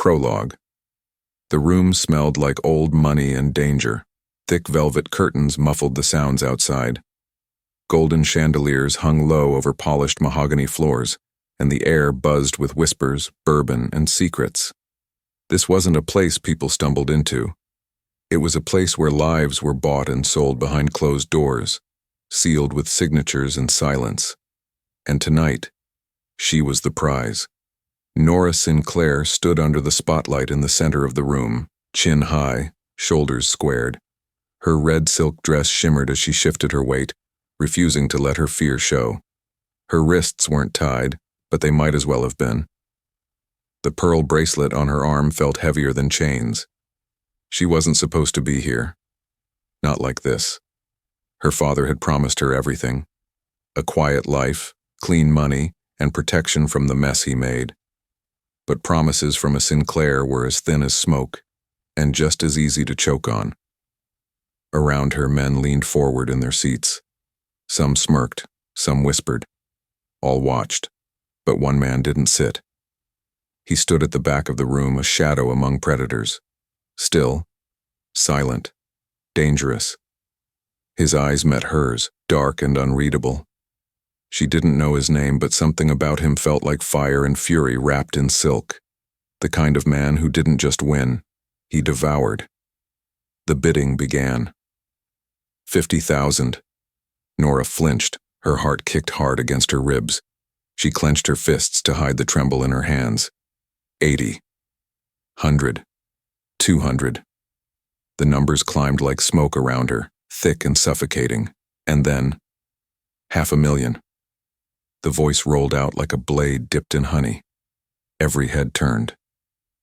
Prologue. The room smelled like old money and danger. Thick velvet curtains muffled the sounds outside. Golden chandeliers hung low over polished mahogany floors, and the air buzzed with whispers, bourbon, and secrets. This wasn't a place people stumbled into. It was a place where lives were bought and sold behind closed doors, sealed with signatures and silence. And tonight, she was the prize. Nora Sinclair stood under the spotlight in the center of the room, chin high, shoulders squared. Her red silk dress shimmered as she shifted her weight, refusing to let her fear show. Her wrists weren't tied, but they might as well have been. The pearl bracelet on her arm felt heavier than chains. She wasn't supposed to be here. Not like this. Her father had promised her everything. A quiet life, clean money, and protection from the mess he made. But promises from a Sinclair were as thin as smoke, and just as easy to choke on. Around her, men leaned forward in their seats. Some smirked, some whispered. All watched, but one man didn't sit. He stood at the back of the room, a shadow among predators. Still, silent, dangerous. His eyes met hers, dark and unreadable. She didn't know his name, but something about him felt like fire and fury wrapped in silk. The kind of man who didn't just win, he devoured. The bidding began. 50,000. Nora flinched, her heart kicked hard against her ribs. She clenched her fists to hide the tremble in her hands. 80. 100. 200. The numbers climbed like smoke around her, thick and suffocating. And then, 500,000. The voice rolled out like a blade dipped in honey. Every head turned,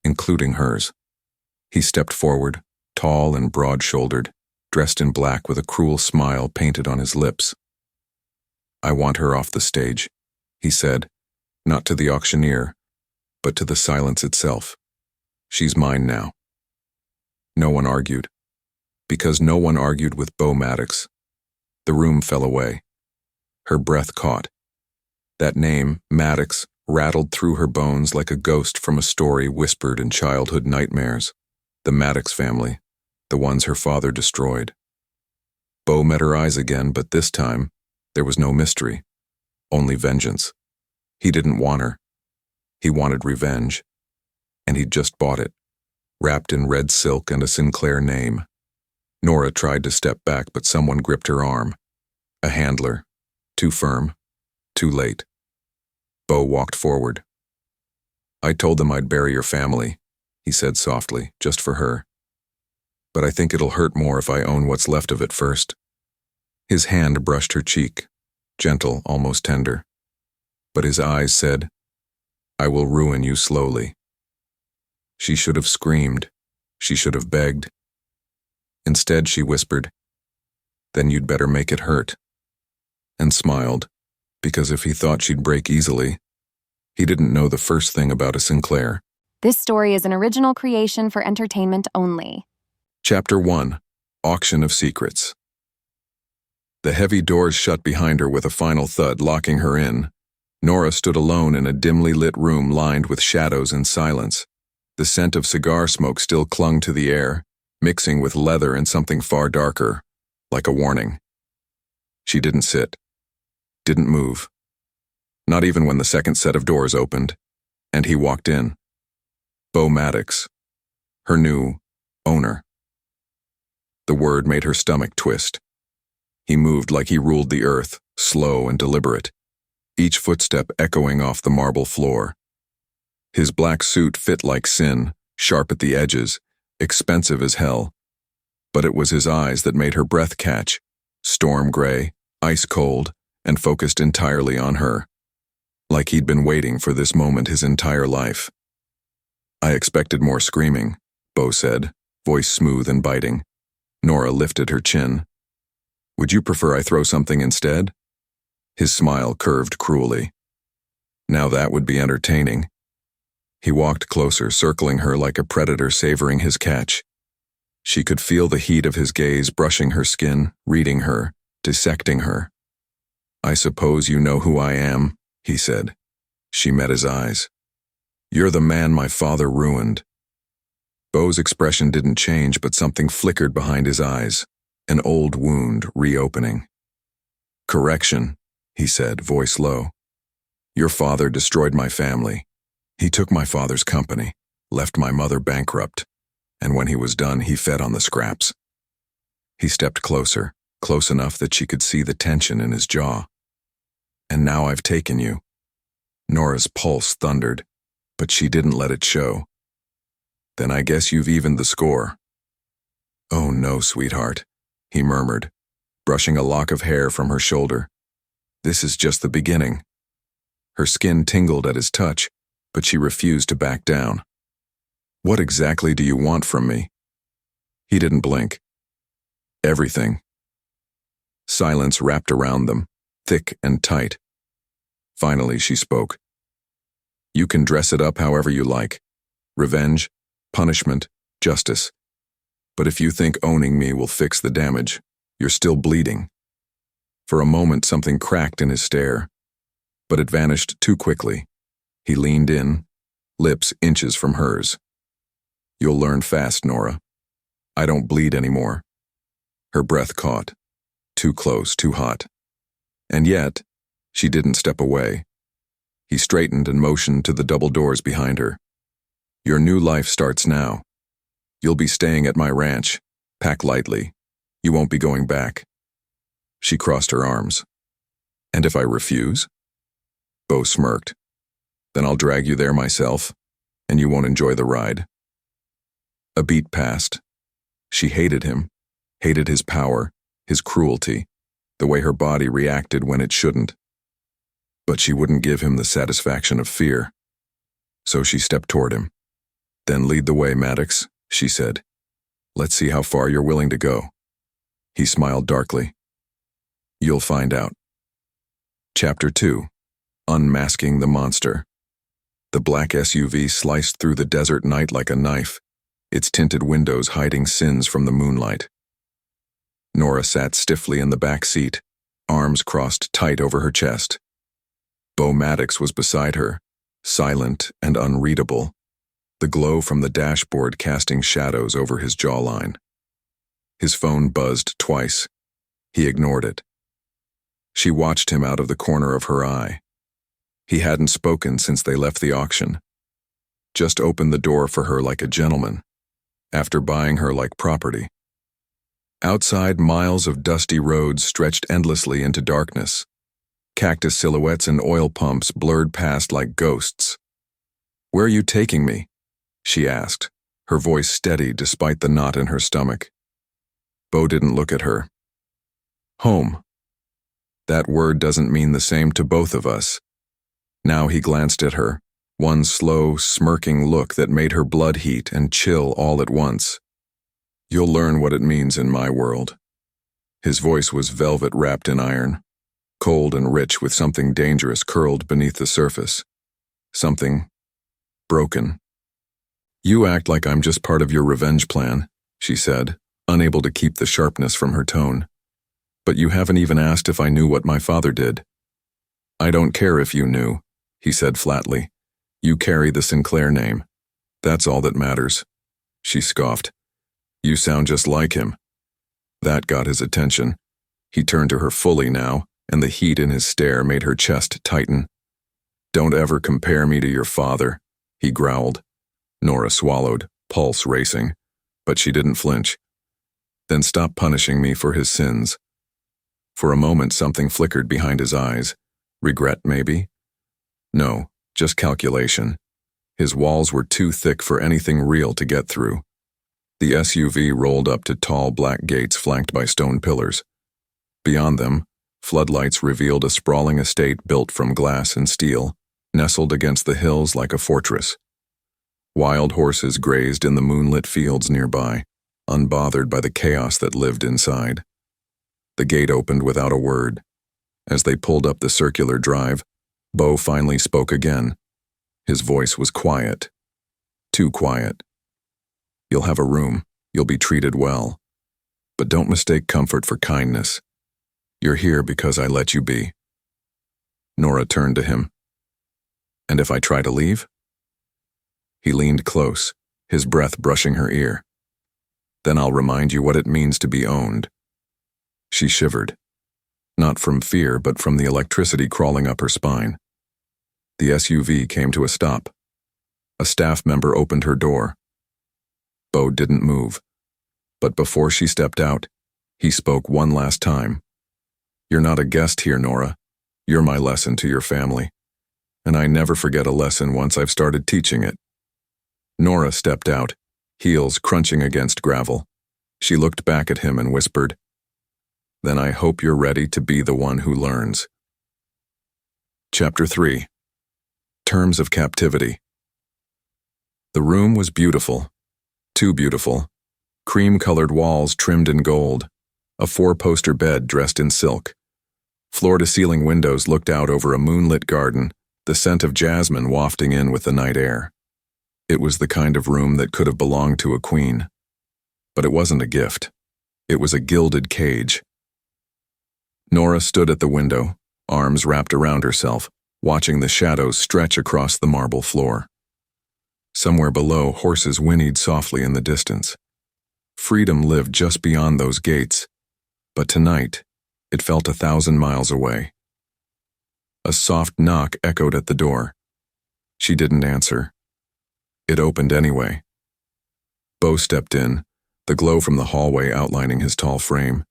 including hers. He stepped forward, tall and broad-shouldered, dressed in black with a cruel smile painted on his lips. "I want her off the stage," he said, not to the auctioneer, but to the silence itself. "She's mine now." No one argued. Because no one argued with Beau Maddox. The room fell away. Her breath caught. That name, Maddox, rattled through her bones like a ghost from a story whispered in childhood nightmares. The Maddox family, the ones her father destroyed. Beau met her eyes again, but this time, there was no mystery, only vengeance. He didn't want her. He wanted revenge. And he'd just bought it, wrapped in red silk and a Sinclair name. Nora tried to step back, but someone gripped her arm. A handler. Too firm. Too late. Beau walked forward. "I told them I'd bury your family," he said softly, just for her. "But I think it'll hurt more if I own what's left of it first." His hand brushed her cheek, gentle, almost tender. But his eyes said, "I will ruin you slowly." She should have screamed. She should have begged. Instead, she whispered, "Then you'd better make it hurt." And smiled, because if he thought she'd break easily, he didn't know the first thing about a Sinclair. This story is an original creation for entertainment only. Chapter 1. Auction of Secrets. The heavy doors shut behind her with a final thud, locking her in. Nora stood alone in a dimly lit room lined with shadows and silence. The scent of cigar smoke still clung to the air, mixing with leather and something far darker, like a warning. She didn't sit. Didn't move. Not even when the second set of doors opened, and he walked in. Beau Maddox, her new owner. The word made her stomach twist. He moved like he ruled the earth, slow and deliberate, each footstep echoing off the marble floor. His black suit fit like sin, sharp at the edges, expensive as hell. But it was his eyes that made her breath catch, storm gray, ice cold, and focused entirely on her, like he'd been waiting for this moment his entire life. "I expected more screaming," Beau said, voice smooth and biting. Nora lifted her chin. "Would you prefer I throw something instead?" His smile curved cruelly. Now that would be entertaining. He walked closer, circling her like a predator savoring his catch. She could feel the heat of his gaze brushing her skin, reading her, dissecting her. "I suppose you know who I am," he said. She met his eyes. "You're the man my father ruined, Beau's expression didn't change, but something flickered behind his eyes, an old wound reopening. "Correction," he said, voice low. "Your father destroyed my family. He took my father's company, left my mother bankrupt, and when he was done, he fed on the scraps." He stepped closer, close enough that she could see the tension in his jaw. "And now I've taken you." Nora's pulse thundered, but she didn't let it show. "Then I guess you've evened the score." "Oh no, sweetheart," he murmured, brushing a lock of hair from her shoulder. "This is just the beginning." Her skin tingled at his touch, but she refused to back down. "What exactly do you want from me?" He didn't blink. "Everything." Silence wrapped around them, thick and tight. Finally, she spoke. "You can dress it up however you like. Revenge, punishment, justice. But if you think owning me will fix the damage, you're still bleeding." For a moment, something cracked in his stare, but it vanished too quickly. He leaned in, lips inches from hers. "You'll learn fast, Nora. I don't bleed anymore." Her breath caught. Too close, too hot. And yet, she didn't step away. He straightened and motioned to the double doors behind her. "Your new life starts now. You'll be staying at my ranch. Pack lightly. You won't be going back." She crossed her arms. "And if I refuse?" Beau smirked. "Then I'll drag you there myself, and you won't enjoy the ride." A beat passed. She hated him, hated his power, his cruelty, the way her body reacted when it shouldn't. But she wouldn't give him the satisfaction of fear. So she stepped toward him. "Then lead the way, Maddox," she said. "Let's see how far you're willing to go." He smiled darkly. "You'll find out." Chapter 2. Unmasking the Monster. The black SUV sliced through the desert night like a knife, its tinted windows hiding sins from the moonlight. Nora sat stiffly in the back seat, arms crossed tight over her chest. Beau Maddox was beside her, silent and unreadable, the glow from the dashboard casting shadows over his jawline. His phone buzzed twice. He ignored it. She watched him out of the corner of her eye. He hadn't spoken since they left the auction. Just opened the door for her like a gentleman, after buying her like property. Outside, miles of dusty roads stretched endlessly into darkness. Cactus silhouettes and oil pumps blurred past like ghosts. "Where are you taking me?" she asked, her voice steady despite the knot in her stomach. Beau didn't look at her. "Home. That word doesn't mean the same to both of us." Now he glanced at her, one slow, smirking look that made her blood heat and chill all at once. "You'll learn what it means in my world." His voice was velvet wrapped in iron, cold and rich with something dangerous curled beneath the surface. Something broken. "You act like I'm just part of your revenge plan," she said, unable to keep the sharpness from her tone. "But you haven't even asked if I knew what my father did." "I don't care if you knew," he said flatly. "You carry the Sinclair name. That's all that matters." She scoffed. "You sound just like him." That got his attention. He turned to her fully now, and the heat in his stare made her chest tighten. "Don't ever compare me to your father," he growled. Nora swallowed, pulse racing, but she didn't flinch. "Then stop punishing me for his sins." For a moment, something flickered behind his eyes. Regret, maybe? No, just calculation. His walls were too thick for anything real to get through. The SUV rolled up to tall black gates flanked by stone pillars. Beyond them, floodlights revealed a sprawling estate built from glass and steel, nestled against the hills like a fortress. Wild horses grazed in the moonlit fields nearby, unbothered by the chaos that lived inside. The gate opened without a word. As they pulled up the circular drive, Beau finally spoke again. His voice was quiet. Too quiet. "You'll have a room. You'll be treated well. But don't mistake comfort for kindness. You're here because I let you be." Nora turned to him. "And if I try to leave?" He leaned close, his breath brushing her ear. Then I'll remind you what it means to be owned. She shivered, not from fear, but from the electricity crawling up her spine. The SUV came to a stop. A staff member opened her door. Beau didn't move, but before she stepped out, he spoke one last time. You're not a guest here, Nora. You're my lesson to your family. And I never forget a lesson once I've started teaching it. Nora stepped out, heels crunching against gravel. She looked back at him and whispered, "Then I hope you're ready to be the one who learns." Chapter 3. Terms of Captivity. The room was beautiful. Too beautiful. Cream-colored walls trimmed in gold. A 4-poster bed dressed in silk. Floor-to-ceiling windows looked out over a moonlit garden, the scent of jasmine wafting in with the night air. It was the kind of room that could have belonged to a queen. But it wasn't a gift. It was a gilded cage. Nora stood at the window, arms wrapped around herself, watching the shadows stretch across the marble floor. Somewhere below, horses whinnied softly in the distance. Freedom lived just beyond those gates, but tonight, it felt 1,000 miles away. A soft knock echoed at the door. She didn't answer. It opened anyway. Beau stepped in, the glow from the hallway outlining his tall frame.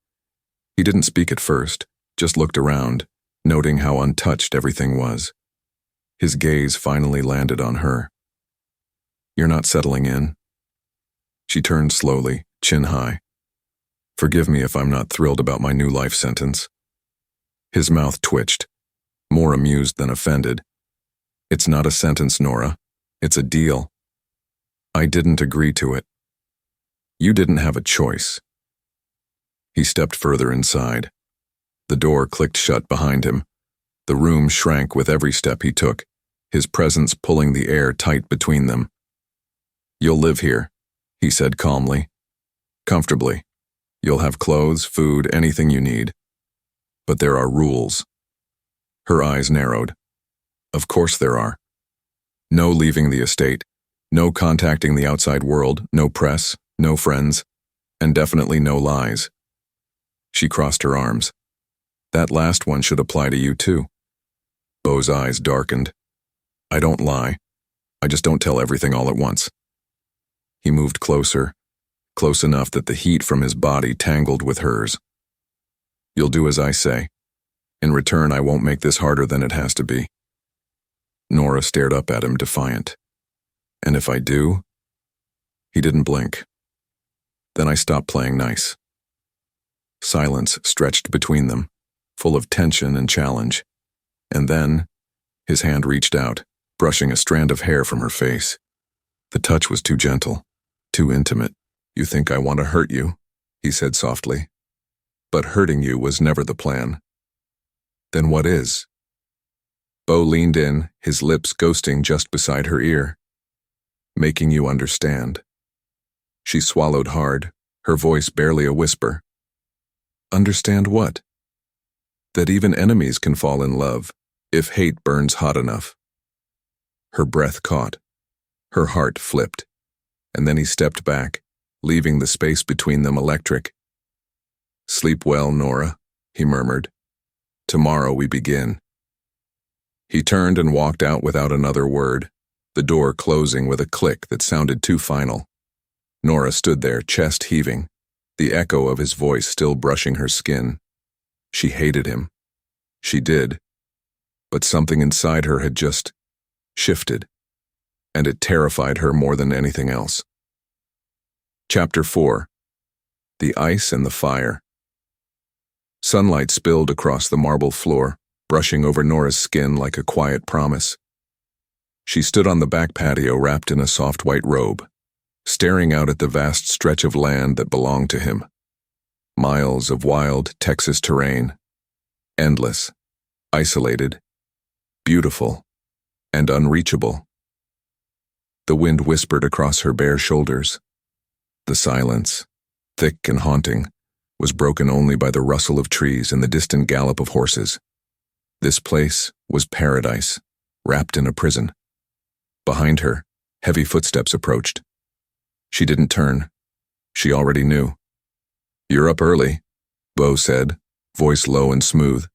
He didn't speak at first, just looked around, noting how untouched everything was. His gaze finally landed on her. "You're not settling in?" She turned slowly, chin high. "Forgive me if I'm not thrilled about my new life sentence." His mouth twitched, more amused than offended. "It's not a sentence, Nora. It's a deal. I didn't agree to it. You didn't have a choice." He stepped further inside. The door clicked shut behind him. The room shrank with every step he took, his presence pulling the air tight between them. "You'll live here," he said calmly. "Comfortably. You'll have clothes, food, anything you need. But there are rules." Her eyes narrowed. "Of course there are. No leaving the estate, no contacting the outside world, no press, no friends, and definitely no lies." She crossed her arms. "That last one should apply to you too." Beau's eyes darkened. "I don't lie. I just don't tell everything all at once." He moved closer, close enough that the heat from his body tangled with hers. "You'll do as I say. In return, I won't make this harder than it has to be." Nora stared up at him, defiant. "And if I do?" He didn't blink. "Then I stop playing nice." Silence stretched between them, full of tension and challenge. And then, his hand reached out, brushing a strand of hair from her face. The touch was too gentle, too intimate. "You think I want to hurt you," he said softly. "But hurting you was never the plan." "Then what is?" Beau leaned in, his lips ghosting just beside her ear. "Making you understand." She swallowed hard, her voice barely a whisper. "Understand what?" "That even enemies can fall in love, if hate burns hot enough." Her breath caught. Her heart flipped. And then he stepped back, leaving the space between them electric. "Sleep well, Nora," he murmured. "Tomorrow we begin." He turned and walked out without another word, the door closing with a click that sounded too final. Nora stood there, chest heaving, the echo of his voice still brushing her skin. She hated him. She did. But something inside her had just shifted, and it terrified her more than anything else. Chapter 4. The Ice and the Fire. Sunlight spilled across the marble floor, brushing over Nora's skin like a quiet promise. She stood on the back patio wrapped in a soft white robe, staring out at the vast stretch of land that belonged to him. Miles of wild Texas terrain. Endless, isolated, beautiful, and unreachable. The wind whispered across her bare shoulders. The silence, thick and haunting, was broken only by the rustle of trees and the distant gallop of horses. This place was paradise, wrapped in a prison. Behind her, heavy footsteps approached. She didn't turn. She already knew. "You're up early," Beau said, voice low and smooth.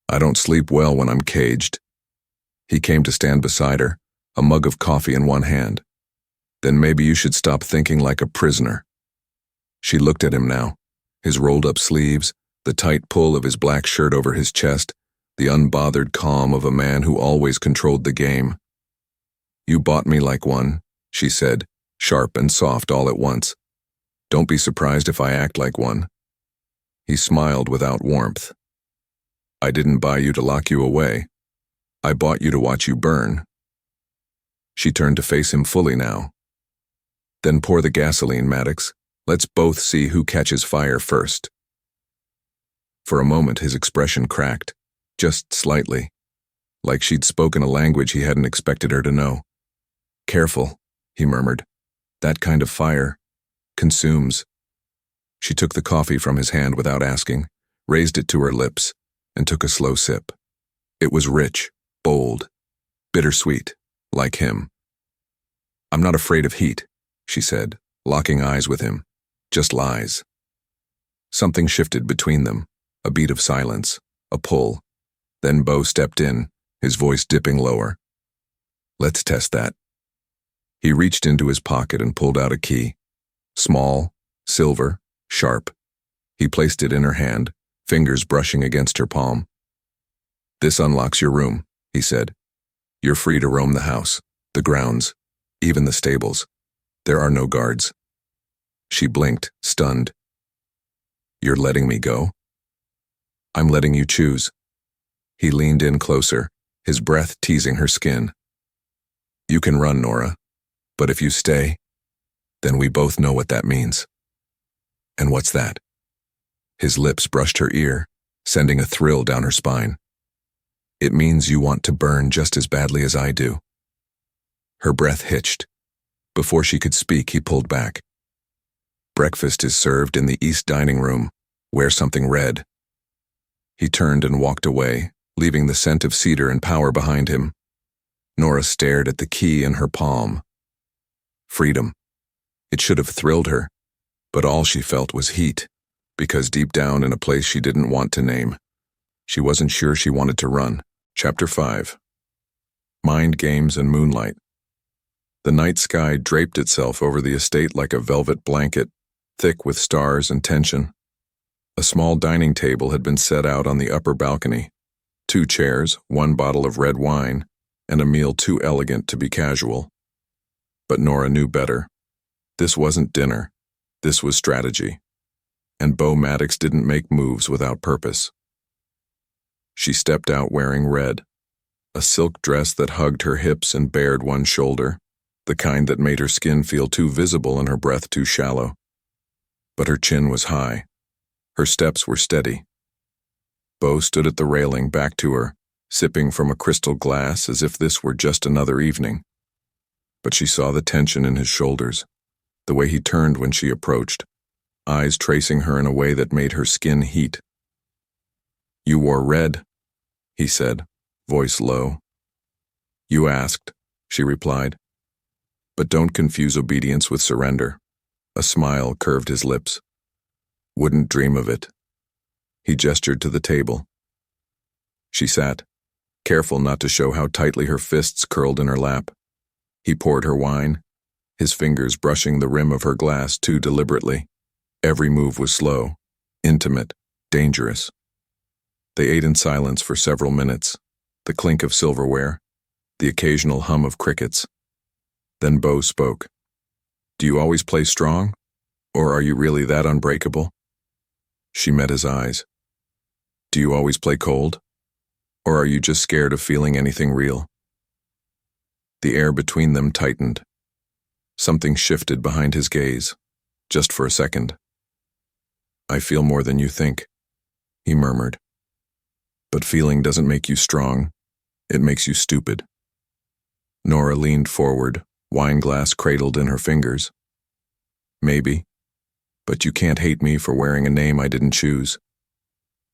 "I don't sleep well when I'm caged." He came to stand beside her, a mug of coffee in one hand. "Then maybe you should stop thinking like a prisoner." She looked at him now, his rolled-up sleeves, the tight pull of his black shirt over his chest, the unbothered calm of a man who always controlled the game. "You bought me like one," she said, sharp and soft all at once. "Don't be surprised if I act like one." He smiled without warmth. "I didn't buy you to lock you away. I bought you to watch you burn." She turned to face him fully now. "Then pour the gasoline, Maddox. Let's both see who catches fire first." For a moment his expression cracked, just slightly, like she'd spoken a language he hadn't expected her to know. "Careful," he murmured. "That kind of fire consumes." She took the coffee from his hand without asking, raised it to her lips, and took a slow sip. It was rich, bold, bittersweet, like him. "I'm not afraid of heat," she said, locking eyes with him. "Just lies." Something shifted between them, a beat of silence, a pull. Then Beau stepped in, his voice dipping lower. "Let's test that." He reached into his pocket and pulled out a key. Small, silver, sharp. He placed it in her hand, fingers brushing against her palm. "This unlocks your room," he said. "You're free to roam the house, the grounds, even the stables. There are no guards." She blinked, stunned. "You're letting me go?" "I'm letting you choose." He leaned in closer, his breath teasing her skin. "You can run, Nora, but if you stay, then we both know what that means." "And what's that?" His lips brushed her ear, sending a thrill down her spine. "It means you want to burn just as badly as I do." Her breath hitched. Before she could speak, he pulled back. "Breakfast is served in the east dining room. Wear something red." He turned and walked away, leaving the scent of cedar and power behind him. Nora stared at the key in her palm. Freedom. It should have thrilled her, but all she felt was heat, because deep down in a place she didn't want to name, she wasn't sure she wanted to run. Chapter 5. Mind games and moonlight. The night sky draped itself over the estate like a velvet blanket, thick with stars and tension. A small dining table had been set out on the upper balcony. 2 chairs, 1 bottle of red wine, and a meal too elegant to be casual. But Nora knew better. This wasn't dinner. This was strategy. And Beau Maddox didn't make moves without purpose. She stepped out wearing red, a silk dress that hugged her hips and bared one shoulder, the kind that made her skin feel too visible and her breath too shallow. But her chin was high. Her steps were steady. Beau stood at the railing back to her, sipping from a crystal glass as if this were just another evening. But she saw the tension in his shoulders, the way he turned when she approached, eyes tracing her in a way that made her skin heat. "You wore red," he said, voice low. "You asked," she replied. "But don't confuse obedience with surrender." A smile curved his lips. "Wouldn't dream of it." He gestured to the table. She sat, careful not to show how tightly her fists curled in her lap. He poured her wine, his fingers brushing the rim of her glass too deliberately. Every move was slow, intimate, dangerous. They ate in silence for several minutes, the clink of silverware, the occasional hum of crickets. Then Beau spoke. "Do you always play strong? Or are you really that unbreakable?" She met his eyes. "Do you always play cold? Or are you just scared of feeling anything real?" The air between them tightened. Something shifted behind his gaze, just for a second. "I feel more than you think," he murmured. "But feeling doesn't make you strong. It makes you stupid." Nora leaned forward, wine glass cradled in her fingers. "Maybe, but you can't hate me for wearing a name I didn't choose.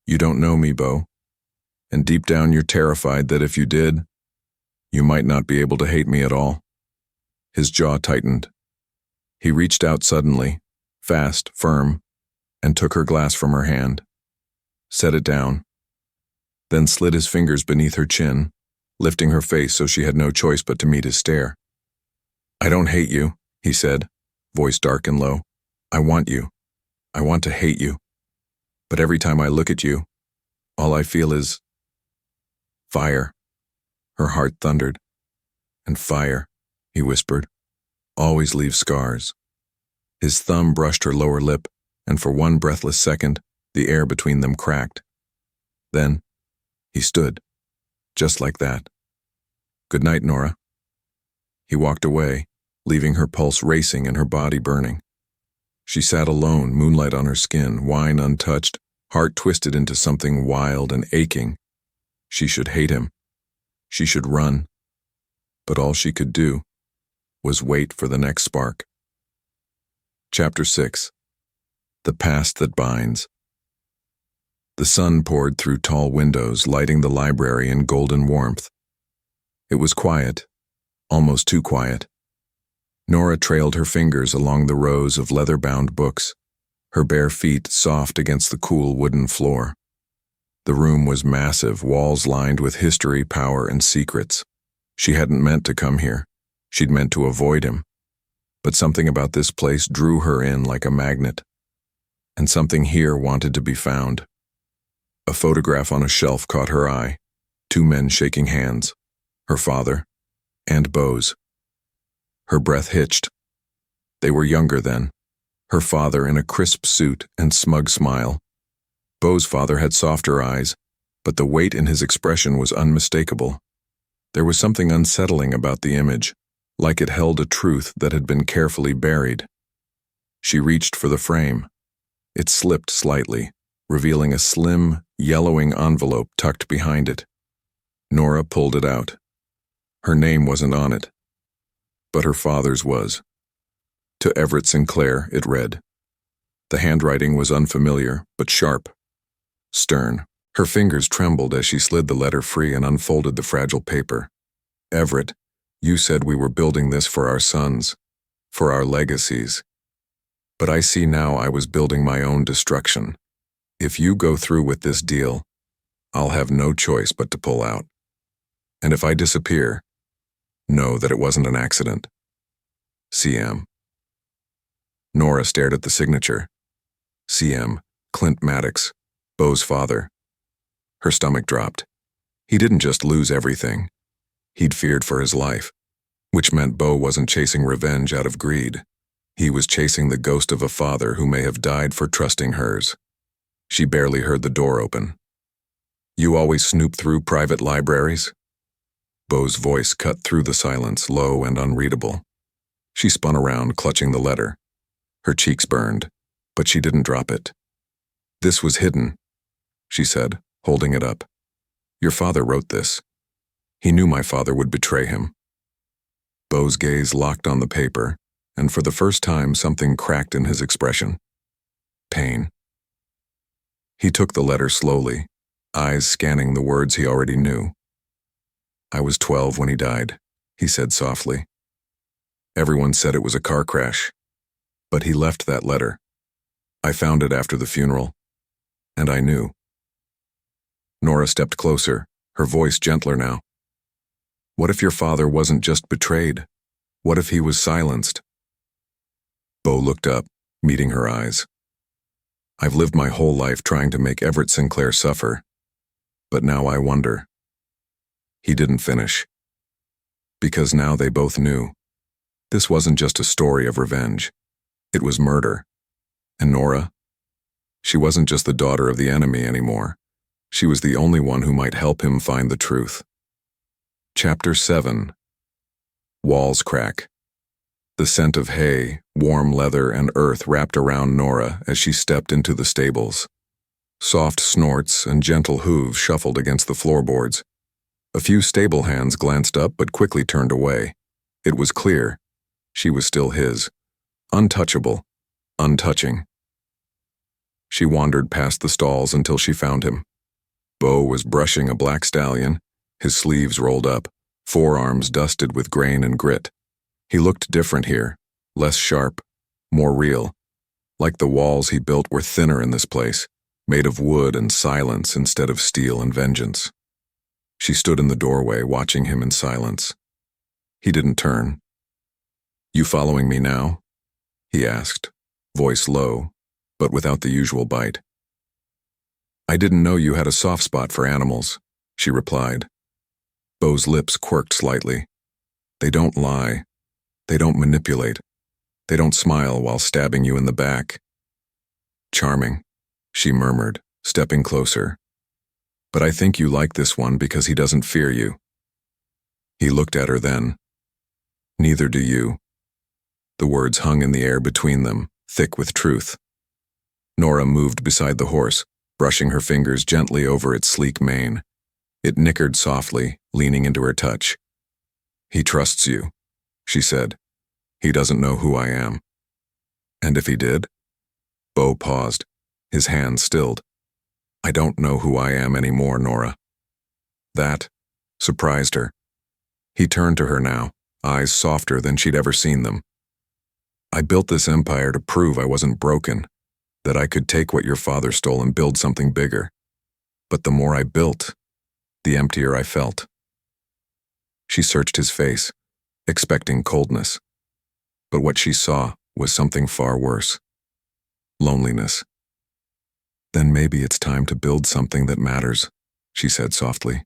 You don't know me, Beau, and deep down you're terrified that if you did, you might not be able to hate me at all." His jaw tightened. He reached out suddenly, fast, firm, and took her glass from her hand, set it down, then slid his fingers beneath her chin, lifting her face so she had no choice but to meet his stare. "I don't hate you," he said, voice dark and low. "I want you. I want to hate you. But every time I look at you, all I feel is fire." Her heart thundered. "And fire," he whispered, "always leaves scars." His thumb brushed her lower lip, and for one breathless second, the air between them cracked. Then, he stood, just like that. "Good night, Nora." He walked away, leaving her pulse racing and her body burning. She sat alone, moonlight on her skin, wine untouched, heart twisted into something wild and aching. She should hate him. She should run. But all she could do was wait for the next spark. Chapter 6. The Past That Binds. The sun poured through tall windows, lighting the library in golden warmth. It was quiet, almost too quiet. Nora trailed her fingers along the rows of leather-bound books, her bare feet soft against the cool wooden floor. The room was massive, walls lined with history, power, and secrets. She hadn't meant to come here. She'd meant to avoid him. But something about this place drew her in like a magnet. And something here wanted to be found. A photograph on a shelf caught her eye. 2 men shaking hands. Her father and Beau's. Her breath hitched. They were younger then. Her father in a crisp suit and smug smile. Beau's father had softer eyes, but the weight in his expression was unmistakable. There was something unsettling about the image, like it held a truth that had been carefully buried. She reached for the frame. It slipped slightly, revealing a slim, yellowing envelope tucked behind it. Nora pulled it out. Her name wasn't on it, but her father's was. To Everett Sinclair, it read. The handwriting was unfamiliar, but sharp, stern. Her fingers trembled as she slid the letter free and unfolded the fragile paper. "Everett, you said we were building this for our sons, for our legacies. But I see now I was building my own destruction. If you go through with this deal, I'll have no choice but to pull out. And if I disappear, know that it wasn't an accident. CM." Nora stared at the signature. CM, Clint Maddox, Beau's father. Her stomach dropped. He didn't just lose everything. He'd feared for his life, which meant Beau wasn't chasing revenge out of greed. He was chasing the ghost of a father who may have died for trusting hers. She barely heard the door open. "You always snoop through private libraries?" Beau's voice cut through the silence, low and unreadable. She spun around, clutching the letter. Her cheeks burned, but she didn't drop it. "This was hidden," she said, holding it up. "Your father wrote this. He knew my father would betray him." Beau's gaze locked on the paper, and for the first time something cracked in his expression. Pain. He took the letter slowly, eyes scanning the words he already knew. "I was 12 when he died," he said softly. "Everyone said it was a car crash, but he left that letter. I found it after the funeral, and I knew." Nora stepped closer, her voice gentler now. "What if your father wasn't just betrayed? What if he was silenced?" Beau looked up, meeting her eyes. "I've lived my whole life trying to make Everett Sinclair suffer, but now I wonder." He didn't finish. Because now they both knew. This wasn't just a story of revenge. It was murder. And Nora? She wasn't just the daughter of the enemy anymore. She was the only one who might help him find the truth. Chapter 7. Walls crack. The scent of hay, warm leather, and earth wrapped around Nora as she stepped into the stables. Soft snorts and gentle hooves shuffled against the floorboards. A few stable hands glanced up but quickly turned away. It was clear. She was still his. Untouchable. Untouching. She wandered past the stalls until she found him. Beau was brushing a black stallion, his sleeves rolled up, forearms dusted with grain and grit. He looked different here, less sharp, more real, like the walls he built were thinner in this place, made of wood and silence instead of steel and vengeance. She stood in the doorway, watching him in silence. He didn't turn. "You following me now?" he asked, voice low, but without the usual bite. "I didn't know you had a soft spot for animals," she replied. Beau's lips quirked slightly. "They don't lie. They don't manipulate. They don't smile while stabbing you in the back." "Charming," she murmured, stepping closer. "But I think you like this one because he doesn't fear you." He looked at her then. "Neither do you." The words hung in the air between them, thick with truth. Nora moved beside the horse, brushing her fingers gently over its sleek mane. It nickered softly, leaning into her touch. "He trusts you," she said. "He doesn't know who I am." "And if he did?" Beau paused, his hands stilled. "I don't know who I am anymore, Nora." That surprised her. He turned to her now, eyes softer than she'd ever seen them. "I built this empire to prove I wasn't broken, that I could take what your father stole and build something bigger. But the more I built, the emptier I felt." She searched his face, expecting coldness. But what she saw was something far worse. Loneliness. "Then maybe it's time to build something that matters," she said softly.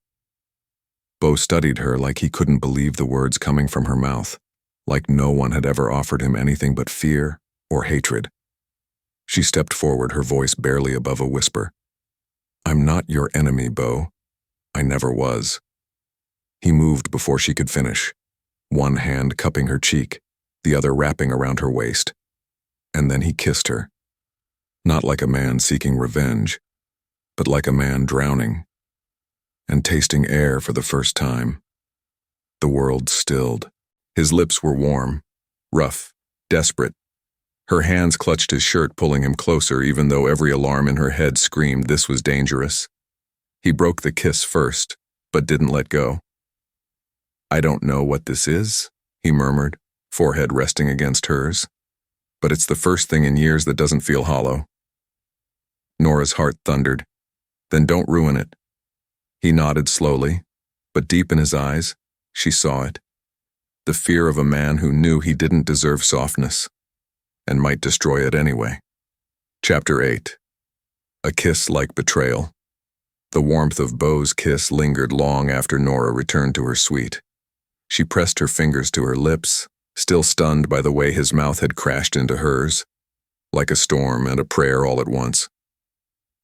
Beau studied her like he couldn't believe the words coming from her mouth, like no one had ever offered him anything but fear or hatred. She stepped forward, her voice barely above a whisper. "I'm not your enemy, Beau. I never was." He moved before she could finish, one hand cupping her cheek, the other wrapping around her waist. And then he kissed her. Not like a man seeking revenge, but like a man drowning and tasting air for the first time. The world stilled. His lips were warm, rough, desperate. Her hands clutched his shirt, pulling him closer, even though every alarm in her head screamed this was dangerous. He broke the kiss first, but didn't let go. "I don't know what this is," he murmured, forehead resting against hers. "But it's the first thing in years that doesn't feel hollow." Nora's heart thundered. "Then don't ruin it." He nodded slowly, but deep in his eyes, she saw it. The fear of a man who knew he didn't deserve softness, and might destroy it anyway. Chapter 8. A Kiss Like Betrayal. The warmth of Beau's kiss lingered long after Nora returned to her suite. She pressed her fingers to her lips, still stunned by the way his mouth had crashed into hers, like a storm and a prayer all at once.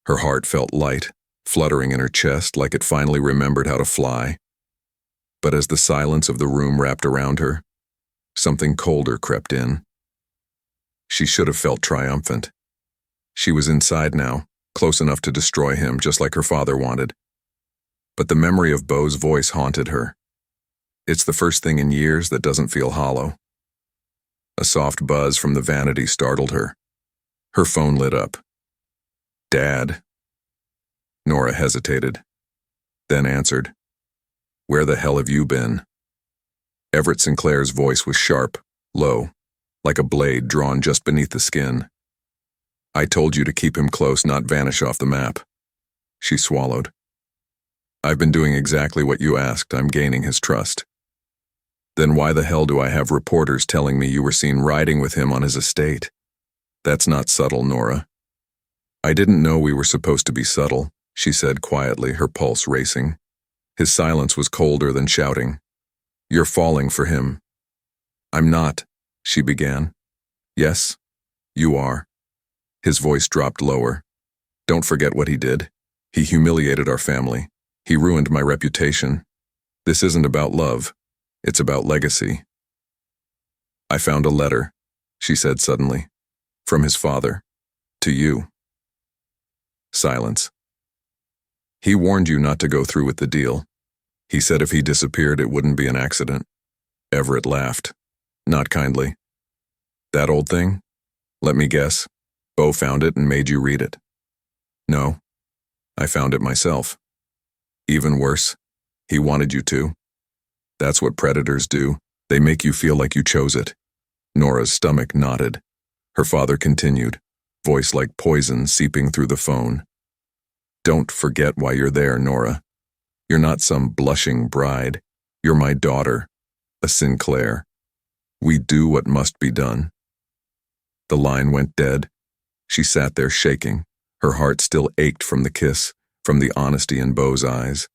Her heart felt light, fluttering in her chest like it finally remembered how to fly. But as the silence of the room wrapped around her, something colder crept in. She should have felt triumphant. She was inside now, close enough to destroy him just like her father wanted. But the memory of Beau's voice haunted her. It's the first thing in years that doesn't feel hollow. A soft buzz from the vanity startled her. Her phone lit up. "Dad." Nora hesitated, then answered. "Where the hell have you been?" Everett Sinclair's voice was sharp, low, like a blade drawn just beneath the skin. "I told you to keep him close, not vanish off the map." She swallowed. "I've been doing exactly what you asked. I'm gaining his trust." "Then why the hell do I have reporters telling me you were seen riding with him on his estate?" "That's not subtle, Nora." "I didn't know we were supposed to be subtle," she said quietly, her pulse racing. His silence was colder than shouting. "You're falling for him." "I'm not," she began. "Yes, you are." His voice dropped lower. "Don't forget what he did. He humiliated our family. He ruined my reputation. This isn't about love. It's about legacy." "I found a letter," she said suddenly, "from his father. To you." Silence. "He warned you not to go through with the deal. He said if he disappeared, it wouldn't be an accident." Everett laughed, not kindly. "That old thing? Let me guess. Beau found it and made you read it." "No, I found it myself." "Even worse, he wanted you to." "That's what predators do. They make you feel like you chose it." Nora's stomach knotted. Her father continued, voice like poison seeping through the phone. Don't forget why you're there, Nora. You're not some blushing bride. You're my daughter, a Sinclair. We do what must be done. The line went dead. She sat there shaking. Her heart still ached from the kiss, from the honesty in Beau's eyes.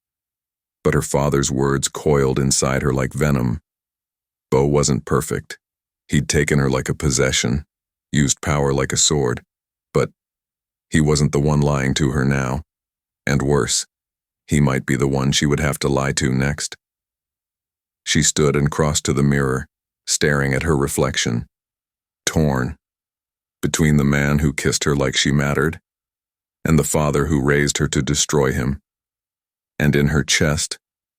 But her father's words coiled inside her like venom. Beau wasn't perfect. He'd taken her like a possession, used power like a sword. But he wasn't the one lying to her now. And worse, he might be the one she would have to lie to next. She stood and crossed to the mirror, staring at her reflection. Torn. Between the man who kissed her like she mattered, and the father who raised her to destroy him. And in her chest,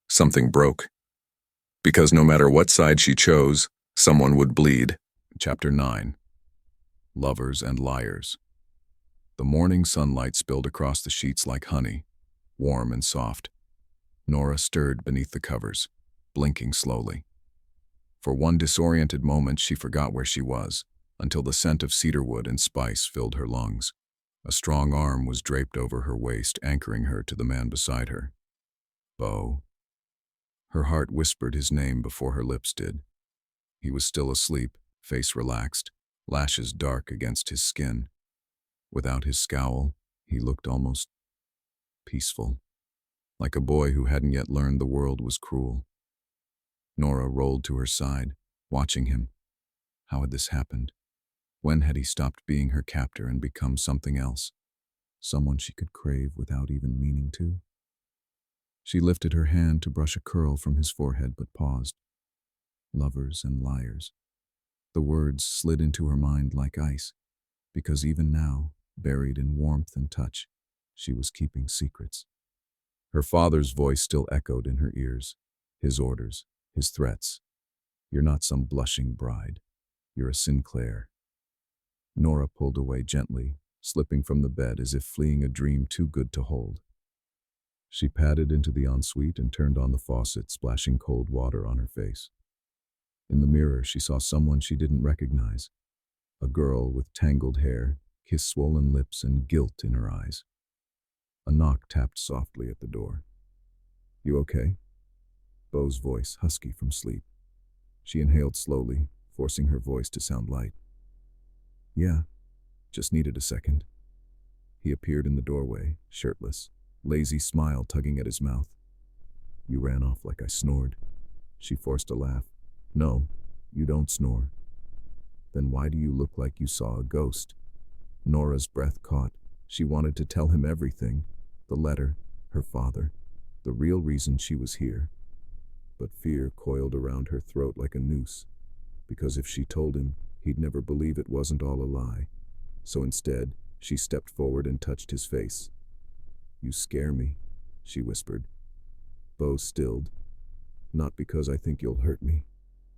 something broke. Because no matter what side she chose, someone would bleed. Chapter 9. Lovers and Liars. The morning sunlight spilled across the sheets like honey, warm and soft. Nora stirred beneath the covers, blinking slowly. For one disoriented moment, she forgot where she was, until the scent of cedarwood and spice filled her lungs. A strong arm was draped over her waist, anchoring her to the man beside her. Beau. Her heart whispered his name before her lips did. He was still asleep, face relaxed, lashes dark against his skin. Without his scowl, he looked almost peaceful, like a boy who hadn't yet learned the world was cruel. Nora rolled to her side, watching him. How had this happened? When had he stopped being her captor and become something else? Someone she could crave without even meaning to? She lifted her hand to brush a curl from his forehead, but paused. Lovers and liars. The words slid into her mind like ice, because even now, buried in warmth and touch, she was keeping secrets. Her father's voice still echoed in her ears, his orders, his threats. You're not some blushing bride. You're a Sinclair. Nora pulled away gently, slipping from the bed as if fleeing a dream too good to hold. She padded into the ensuite and turned on the faucet, splashing cold water on her face. In the mirror, she saw someone she didn't recognize. A girl with tangled hair, kiss-swollen lips, and guilt in her eyes. A knock tapped softly at the door. You okay? Beau's voice, husky from sleep. She inhaled slowly, forcing her voice to sound light. Yeah, just needed a second. He appeared in the doorway, shirtless, lazy smile tugging at his mouth. You ran off like I snored. She forced a laugh. No, you don't snore. Then why do you look like you saw a ghost? Nora's breath caught. She wanted to tell him everything. The letter, her father, the real reason she was here. But fear coiled around her throat like a noose, because if she told him, he'd never believe it wasn't all a lie. So instead, she stepped forward and touched his face. You scare me, she whispered. Beau stilled. Not because I think you'll hurt me,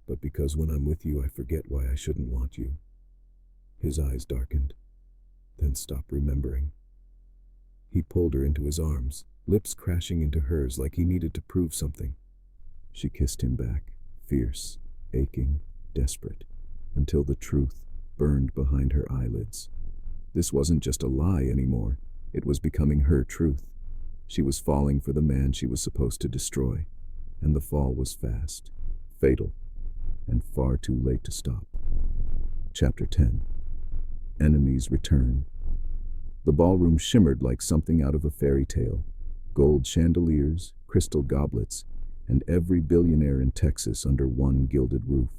but because when I'm with you I forget why I shouldn't want you. His eyes darkened, then stopped remembering. He pulled her into his arms, lips crashing into hers like he needed to prove something. She kissed him back, fierce, aching, desperate, until the truth burned behind her eyelids. This wasn't just a lie anymore. It was becoming her truth. She was falling for the man she was supposed to destroy, and the fall was fast, fatal, and far too late to stop. Chapter 10. Enemies Return. The ballroom shimmered like something out of a fairy tale. Gold chandeliers, crystal goblets, and every billionaire in Texas under one gilded roof.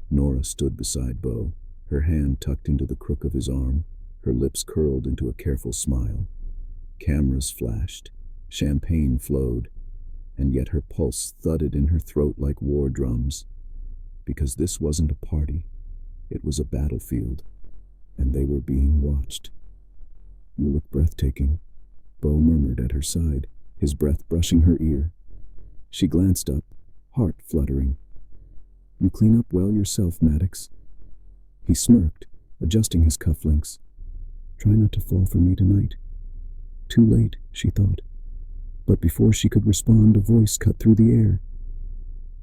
Nora stood beside Beau, her hand tucked into the crook of his arm, her lips curled into a careful smile. Cameras flashed, champagne flowed, and yet her pulse thudded in her throat like war drums. Because this wasn't a party, it was a battlefield, and they were being watched. You look breathtaking, Beau murmured at her side, his breath brushing her ear. She glanced up, heart fluttering. You clean up well yourself, Maddox. He smirked, adjusting his cufflinks. Try not to fall for me tonight. Too late, she thought. But before she could respond, a voice cut through the air.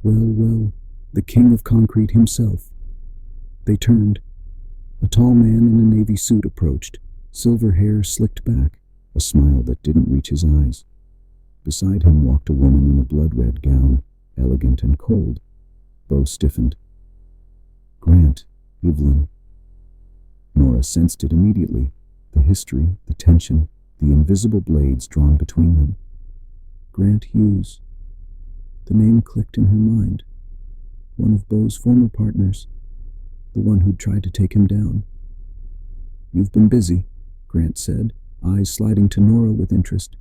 Well, well, the king of concrete himself. They turned. A A tall man in a navy suit approached, silver hair slicked back, a smile that didn't reach his eyes. Beside him walked a woman in a blood-red gown, elegant and cold. Beau stiffened. Grant, Evelyn. Nora sensed it immediately, the history, the tension, the invisible blades drawn between them. Grant Hughes. The name clicked in her mind. One of Beau's former partners, the one who'd tried to take him down. "You've been busy," Grant said, eyes sliding to Nora with interest.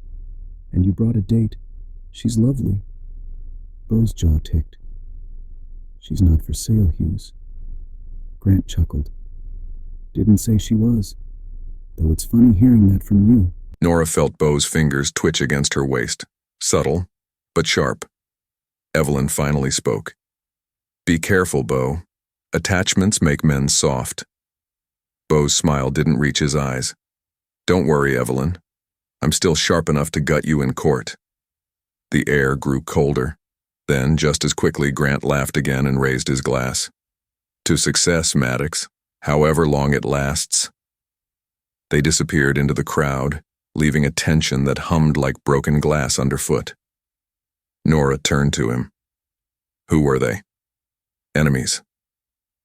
"And you brought a date. She's lovely." Beau's jaw ticked. "She's not for sale, Hughes." Grant chuckled. "Didn't say she was. Though it's funny hearing that from you." Nora felt Beau's fingers twitch against her waist, subtle, but sharp. Evelyn finally spoke. "Be careful, Beau. Attachments make men soft." Beau's smile didn't reach his eyes. "Don't worry, Evelyn. I'm still sharp enough to gut you in court." The air grew colder. Then, just as quickly, Grant laughed again and raised his glass. "To success, Maddox, however long it lasts." They disappeared into the crowd, leaving a tension that hummed like broken glass underfoot. Nora turned to him. "Who were they?" "Enemies."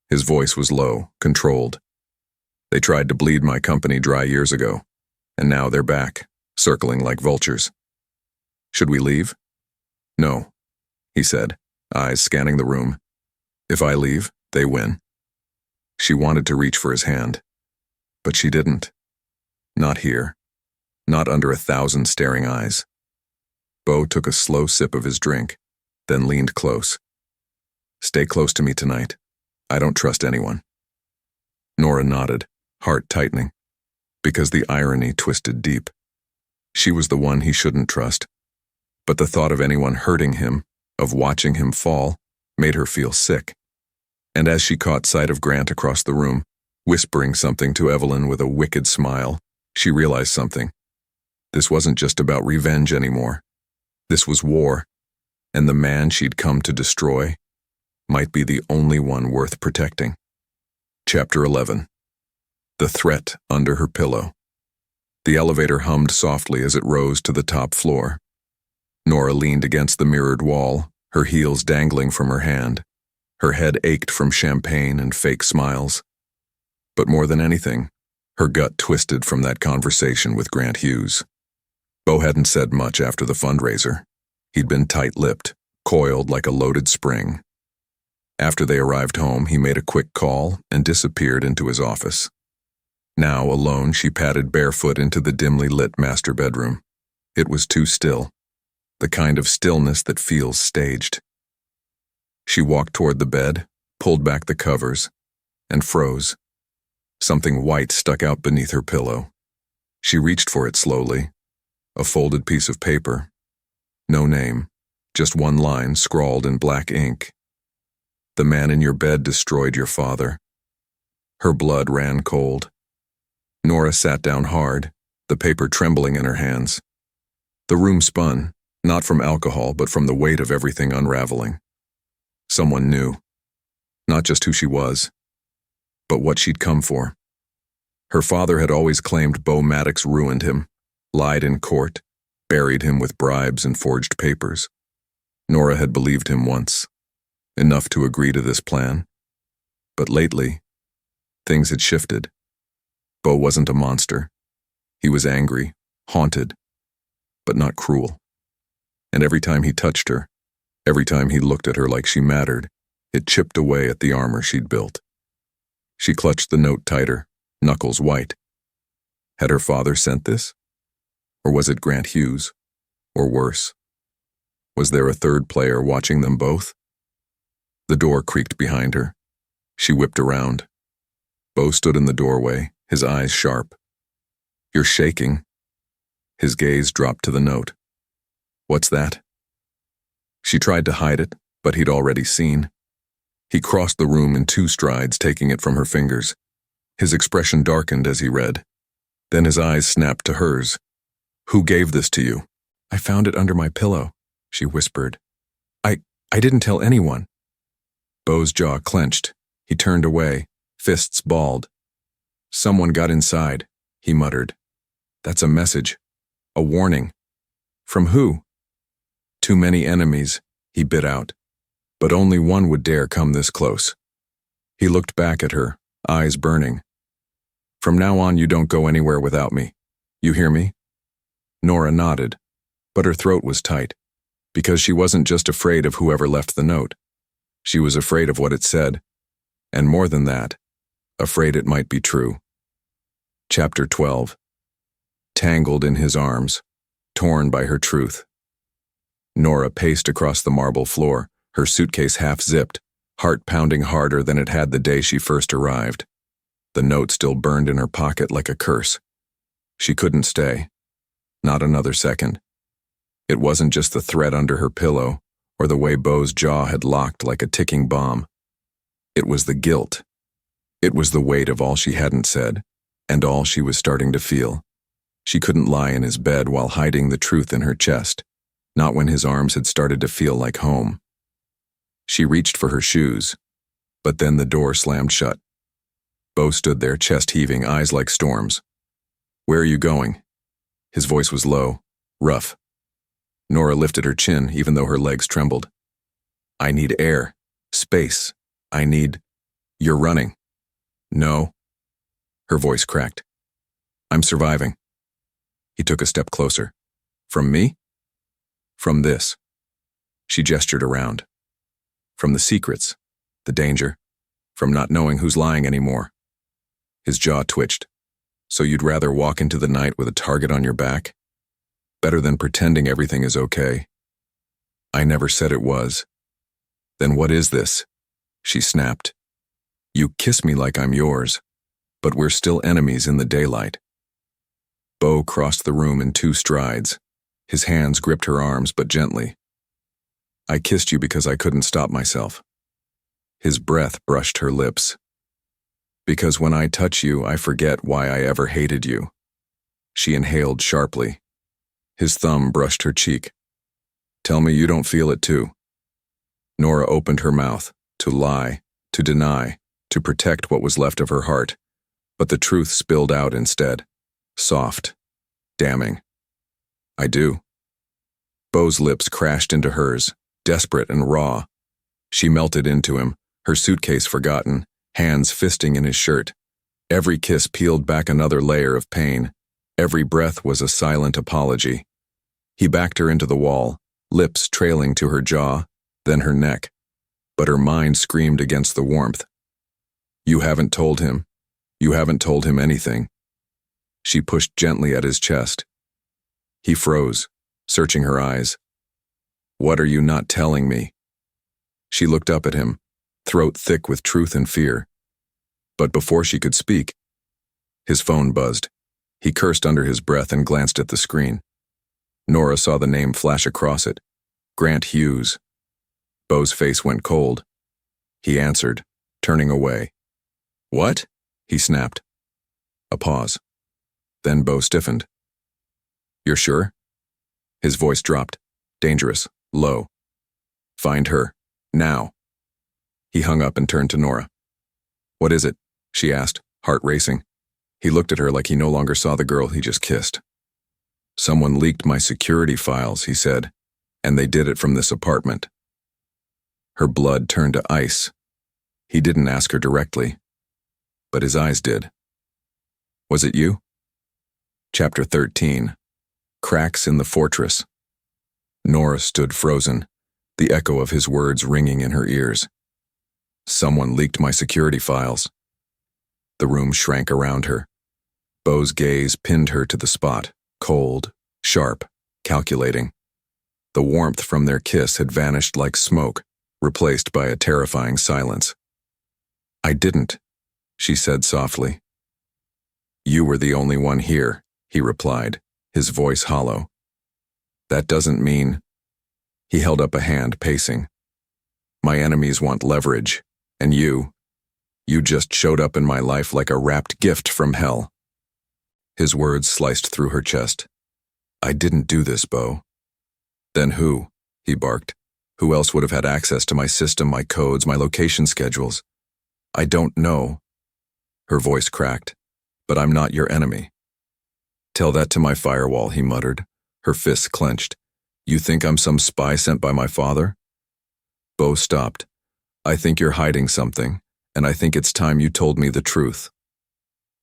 His voice was low, controlled. "They tried to bleed my company dry years ago, and now they're back, circling like vultures." "Should we leave?" "No," he said, eyes scanning the room. "If I leave, they win." She wanted to reach for his hand, but she didn't. Not here. Not under 1,000 staring eyes. Beau took a slow sip of his drink, then leaned close. "Stay close to me tonight. I don't trust anyone." Nora nodded, heart tightening, because the irony twisted deep. She was the one he shouldn't trust, but the thought of anyone hurting him, of watching him fall, made her feel sick. And as she caught sight of Grant across the room, whispering something to Evelyn with a wicked smile, she realized something. This wasn't just about revenge anymore. This was war, and the man she'd come to destroy might be the only one worth protecting. Chapter 11. The threat under her pillow. The elevator hummed softly as it rose to the top floor. Nora leaned against the mirrored wall, her heels dangling from her hand. Her head ached from champagne and fake smiles. But more than anything, her gut twisted from that conversation with Grant Hughes. Beau hadn't said much after the fundraiser. He'd been tight-lipped, coiled like a loaded spring. After they arrived home, he made a quick call and disappeared into his office. Now, alone, she padded barefoot into the dimly lit master bedroom. It was too still, the kind of stillness that feels staged. She walked toward the bed, pulled back the covers, and froze. Something white stuck out beneath her pillow. She reached for it slowly. A folded piece of paper. No name, just one line scrawled in black ink. "The man in your bed destroyed your father." Her blood ran cold. Nora sat down hard, the paper trembling in her hands. The room spun, not from alcohol, but from the weight of everything unraveling. Someone knew. Not just who she was, but what she'd come for. Her father had always claimed Beau Maddox ruined him, lied in court, buried him with bribes and forged papers. Nora had believed him once, enough to agree to this plan. But lately, things had shifted. Beau wasn't a monster. He was angry, haunted, but not cruel. And every time he touched her, every time he looked at her like she mattered, it chipped away at the armor she'd built. She clutched the note tighter, knuckles white. Had her father sent this? Or was it Grant Hughes? Or worse? Was there a third player watching them both? The door creaked behind her. She whipped around. Beau stood in the doorway, his eyes sharp. "You're shaking." His gaze dropped to the note. "What's that?" She tried to hide it, but he'd already seen. He crossed the room in 2 strides, taking it from her fingers. His expression darkened as he read. Then his eyes snapped to hers. "Who gave this to you?" "I found it under my pillow," she whispered. I didn't tell anyone." Beau's jaw clenched. He turned away, fists balled. Someone got inside, he muttered. That's a message. A warning. From who? Too many enemies, he bit out. But only one would dare come this close. He looked back at her, eyes burning. From now on, you don't go anywhere without me. You hear me? Nora nodded, but her throat was tight, because she wasn't just afraid of whoever left the note. She was afraid of what it said, and more than that, afraid it might be true. Chapter 12. Tangled in his arms, torn by her truth. Nora paced across the marble floor, her suitcase half-zipped, heart pounding harder than it had the day she first arrived. The note still burned in her pocket like a curse. She couldn't stay. Not another second. It wasn't just the threat under her pillow, or the way Beau's jaw had locked like a ticking bomb. It was the guilt. It was the weight of all she hadn't said, and all she was starting to feel. She couldn't lie in his bed while hiding the truth in her chest, not when his arms had started to feel like home. She reached for her shoes, but then the door slammed shut. Beau stood there, chest heaving, eyes like storms. Where are you going? His voice was low, rough. Nora lifted her chin, even though her legs trembled. I need air, space. You're running. No. Her voice cracked. I'm surviving. He took a step closer. From me? From this. She gestured around. From the secrets, the danger, from not knowing who's lying anymore. His jaw twitched. So you'd rather walk into the night with a target on your back? Better than pretending everything is okay. I never said it was. Then what is this? She snapped. You kiss me like I'm yours, but we're still enemies in the daylight. Beau crossed the room in 2 strides. His hands gripped her arms, but gently. I kissed you because I couldn't stop myself. His breath brushed her lips. Because when I touch you, I forget why I ever hated you. She inhaled sharply. His thumb brushed her cheek. Tell me you don't feel it too. Nora opened her mouth, to lie, to deny, to protect what was left of her heart, but the truth spilled out instead. Soft, damning. I do. Beau's lips crashed into hers, desperate and raw. She melted into him, her suitcase forgotten, hands fisting in his shirt. Every kiss peeled back another layer of pain. Every breath was a silent apology. He backed her into the wall, lips trailing to her jaw, then her neck. But her mind screamed against the warmth. You haven't told him. You haven't told him anything. She pushed gently at his chest. He froze, searching her eyes. What are you not telling me? She looked up at him, throat thick with truth and fear. But before she could speak, his phone buzzed. He cursed under his breath and glanced at the screen. Nora saw the name flash across it. Grant Hughes. Beau's face went cold. He answered, turning away. What? He snapped. A pause. Then Beau stiffened. You're sure? His voice dropped, dangerous, low. Find her, now. He hung up and turned to Nora. What is it? She asked, heart racing. He looked at her like he no longer saw the girl he just kissed. Someone leaked my security files, he said, and they did it from this apartment. Her blood turned to ice. He didn't ask her directly, but his eyes did. Was it you? Chapter 13. Cracks in the Fortress. Nora stood frozen, the echo of his words ringing in her ears. Someone leaked my security files. The room shrank around her. Beau's gaze pinned her to the spot, cold, sharp, calculating. The warmth from their kiss had vanished like smoke, replaced by a terrifying silence. I didn't, she said softly. You were the only one here, he replied, his voice hollow. That doesn't mean... He held up a hand, pacing. My enemies want leverage, and you just showed up in my life like a wrapped gift from hell. His words sliced through her chest. I didn't do this, Beau. Then who? He barked. Who else would have had access to my system, my codes, my location schedules? I don't know. Her voice cracked. but I'm not your enemy." "Tell that to my firewall," he muttered, her fists clenched. "You think I'm some spy sent by my father?" Beau stopped. "I think you're hiding something, and I think it's time you told me the truth."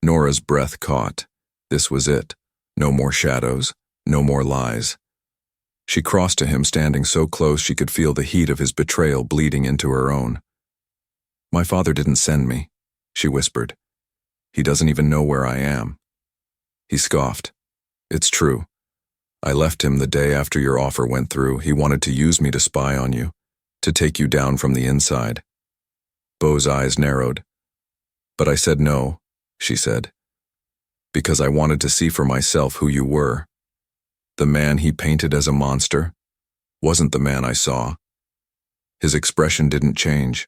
Nora's breath caught. This was it. No more shadows, no more lies. She crossed to him, standing so close she could feel the heat of his betrayal bleeding into her own. "My father didn't send me," she whispered. "He doesn't even know where I am." He scoffed. "It's true. I left him the day after your offer went through. He wanted to use me to spy on you, to take you down from the inside." Beau's eyes narrowed. "But I said no," she said, "because I wanted to see for myself who you were. The man he painted as a monster wasn't the man I saw." His expression didn't change.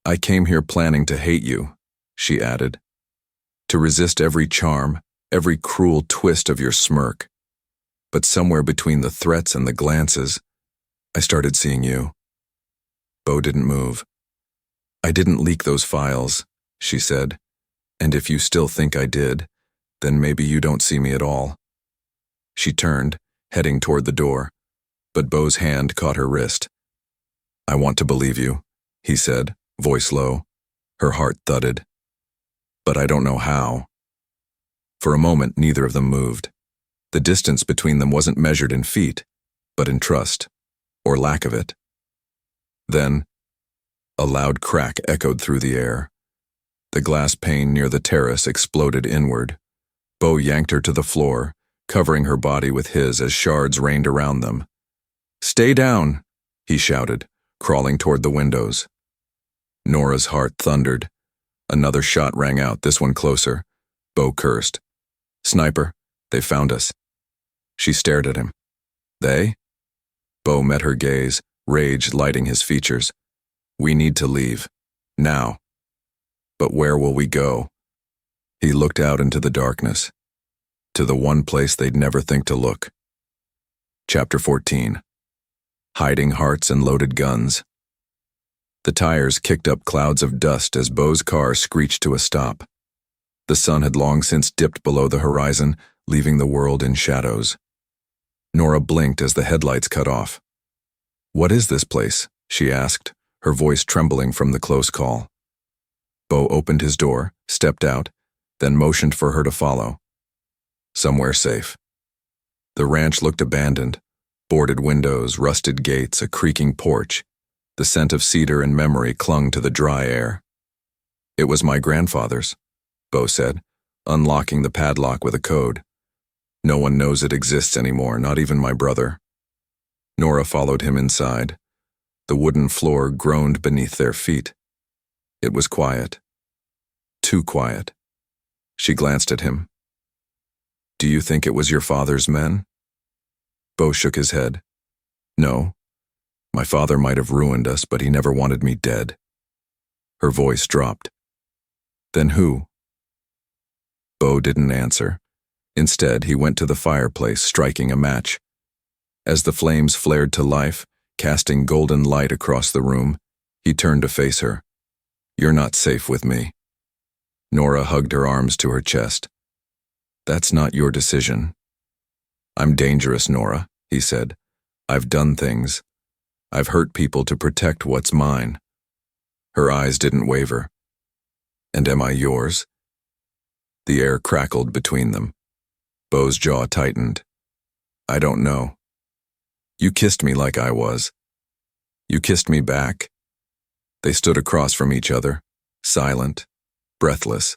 "I came here planning to hate you," she added, "to resist every charm, every cruel twist of your smirk. But somewhere between the threats and the glances, I started seeing you." Beau didn't move. "I didn't leak those files," she said, "and if you still think I did, then maybe you don't see me at all." She turned, heading toward the door, but Beau's hand caught her wrist. "I want to believe you," he said, voice low. Her heart thudded. "But I don't know how." For a moment, neither of them moved. The distance between them wasn't measured in feet, but in trust, or lack of it. Then, a loud crack echoed through the air. The glass pane near the terrace exploded inward. Beau yanked her to the floor, covering her body with his as shards rained around them. "Stay down," he shouted, crawling toward the windows. Nora's heart thundered. Another shot rang out, this one closer. Beau cursed. "Sniper, they found us." She stared at him. "They?" Beau met her gaze, rage lighting his features. "We need to leave. Now." "But where will we go?" He looked out into the darkness, to the one place they'd never think to look. Chapter 14. Hiding hearts and loaded guns. The tires kicked up clouds of dust as Beau's car screeched to a stop. The sun had long since dipped below the horizon, leaving the world in shadows. Nora blinked as the headlights cut off. "What is this place?" she asked, her voice trembling from the close call. Beau opened his door, stepped out, then motioned for her to follow. Somewhere safe. The ranch looked abandoned. Boarded windows, rusted gates, a creaking porch. The scent of cedar and memory clung to the dry air. "It was my grandfather's," Beau said, unlocking the padlock with a code. "No one knows it exists anymore, not even my brother." Nora followed him inside. The wooden floor groaned beneath their feet. It was quiet. Too quiet. She glanced at him. "Do you think it was your father's men?" Beau shook his head. "No. My father might have ruined us, but he never wanted me dead." Her voice dropped. "Then who?" Beau didn't answer. Instead, he went to the fireplace, striking a match. As the flames flared to life, casting golden light across the room, he turned to face her. "You're not safe with me." Nora hugged her arms to her chest. "That's not your decision." "I'm dangerous, Nora," he said. "I've done things. I've hurt people to protect what's mine." Her eyes didn't waver. "And am I yours?" The air crackled between them. Beau's jaw tightened. "I don't know. You kissed me like I was. You kissed me back." They stood across from each other, silent, breathless.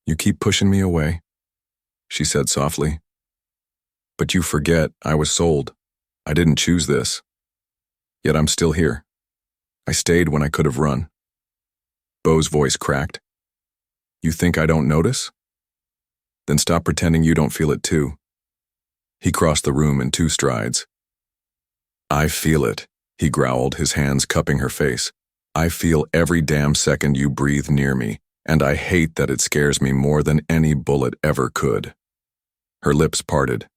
"You keep pushing me away," she said softly. "But you forget I was sold. I didn't choose this. Yet I'm still here. I stayed when I could have run." Beau's voice cracked. "You think I don't notice? Then stop pretending you don't feel it too." He crossed the room in 2 strides. "I feel it," he growled, his hands cupping her face. "I feel every damn second you breathe near me, and I hate that it scares me more than any bullet ever could." Her lips parted.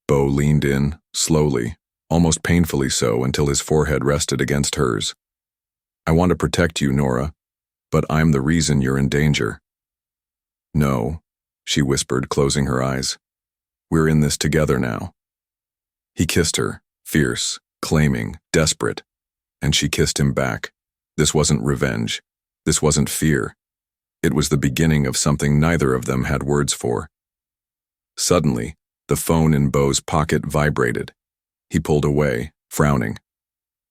Beau leaned in, slowly, almost painfully so, until his forehead rested against hers. "I want to protect you, Nora, but I'm the reason you're in danger." No, she whispered, closing her eyes. We're in this together now. He kissed her, fierce, claiming, desperate, and she kissed him back. This wasn't revenge. This wasn't fear. It was the beginning of something neither of them had words for. Suddenly, the phone in Beau's pocket vibrated. He pulled away, frowning.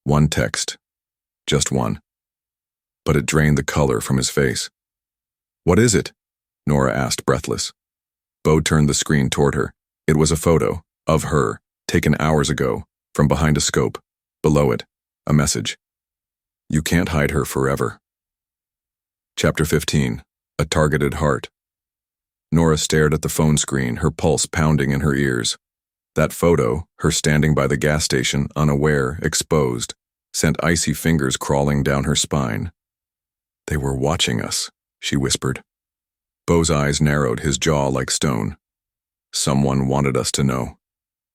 One text. Just one. But it drained the color from his face. What is it? Nora asked, breathless. Beau turned the screen toward her. It was a photo, of her, taken hours ago, from behind a scope. Below it, a message. You can't hide her forever. Chapter 15. A Targeted Heart. Nora stared at the phone screen, her pulse pounding in her ears. That photo, her standing by the gas station, unaware, exposed, sent icy fingers crawling down her spine. They were watching us, she whispered. Beau's eyes narrowed, his jaw like stone. Someone wanted us to know.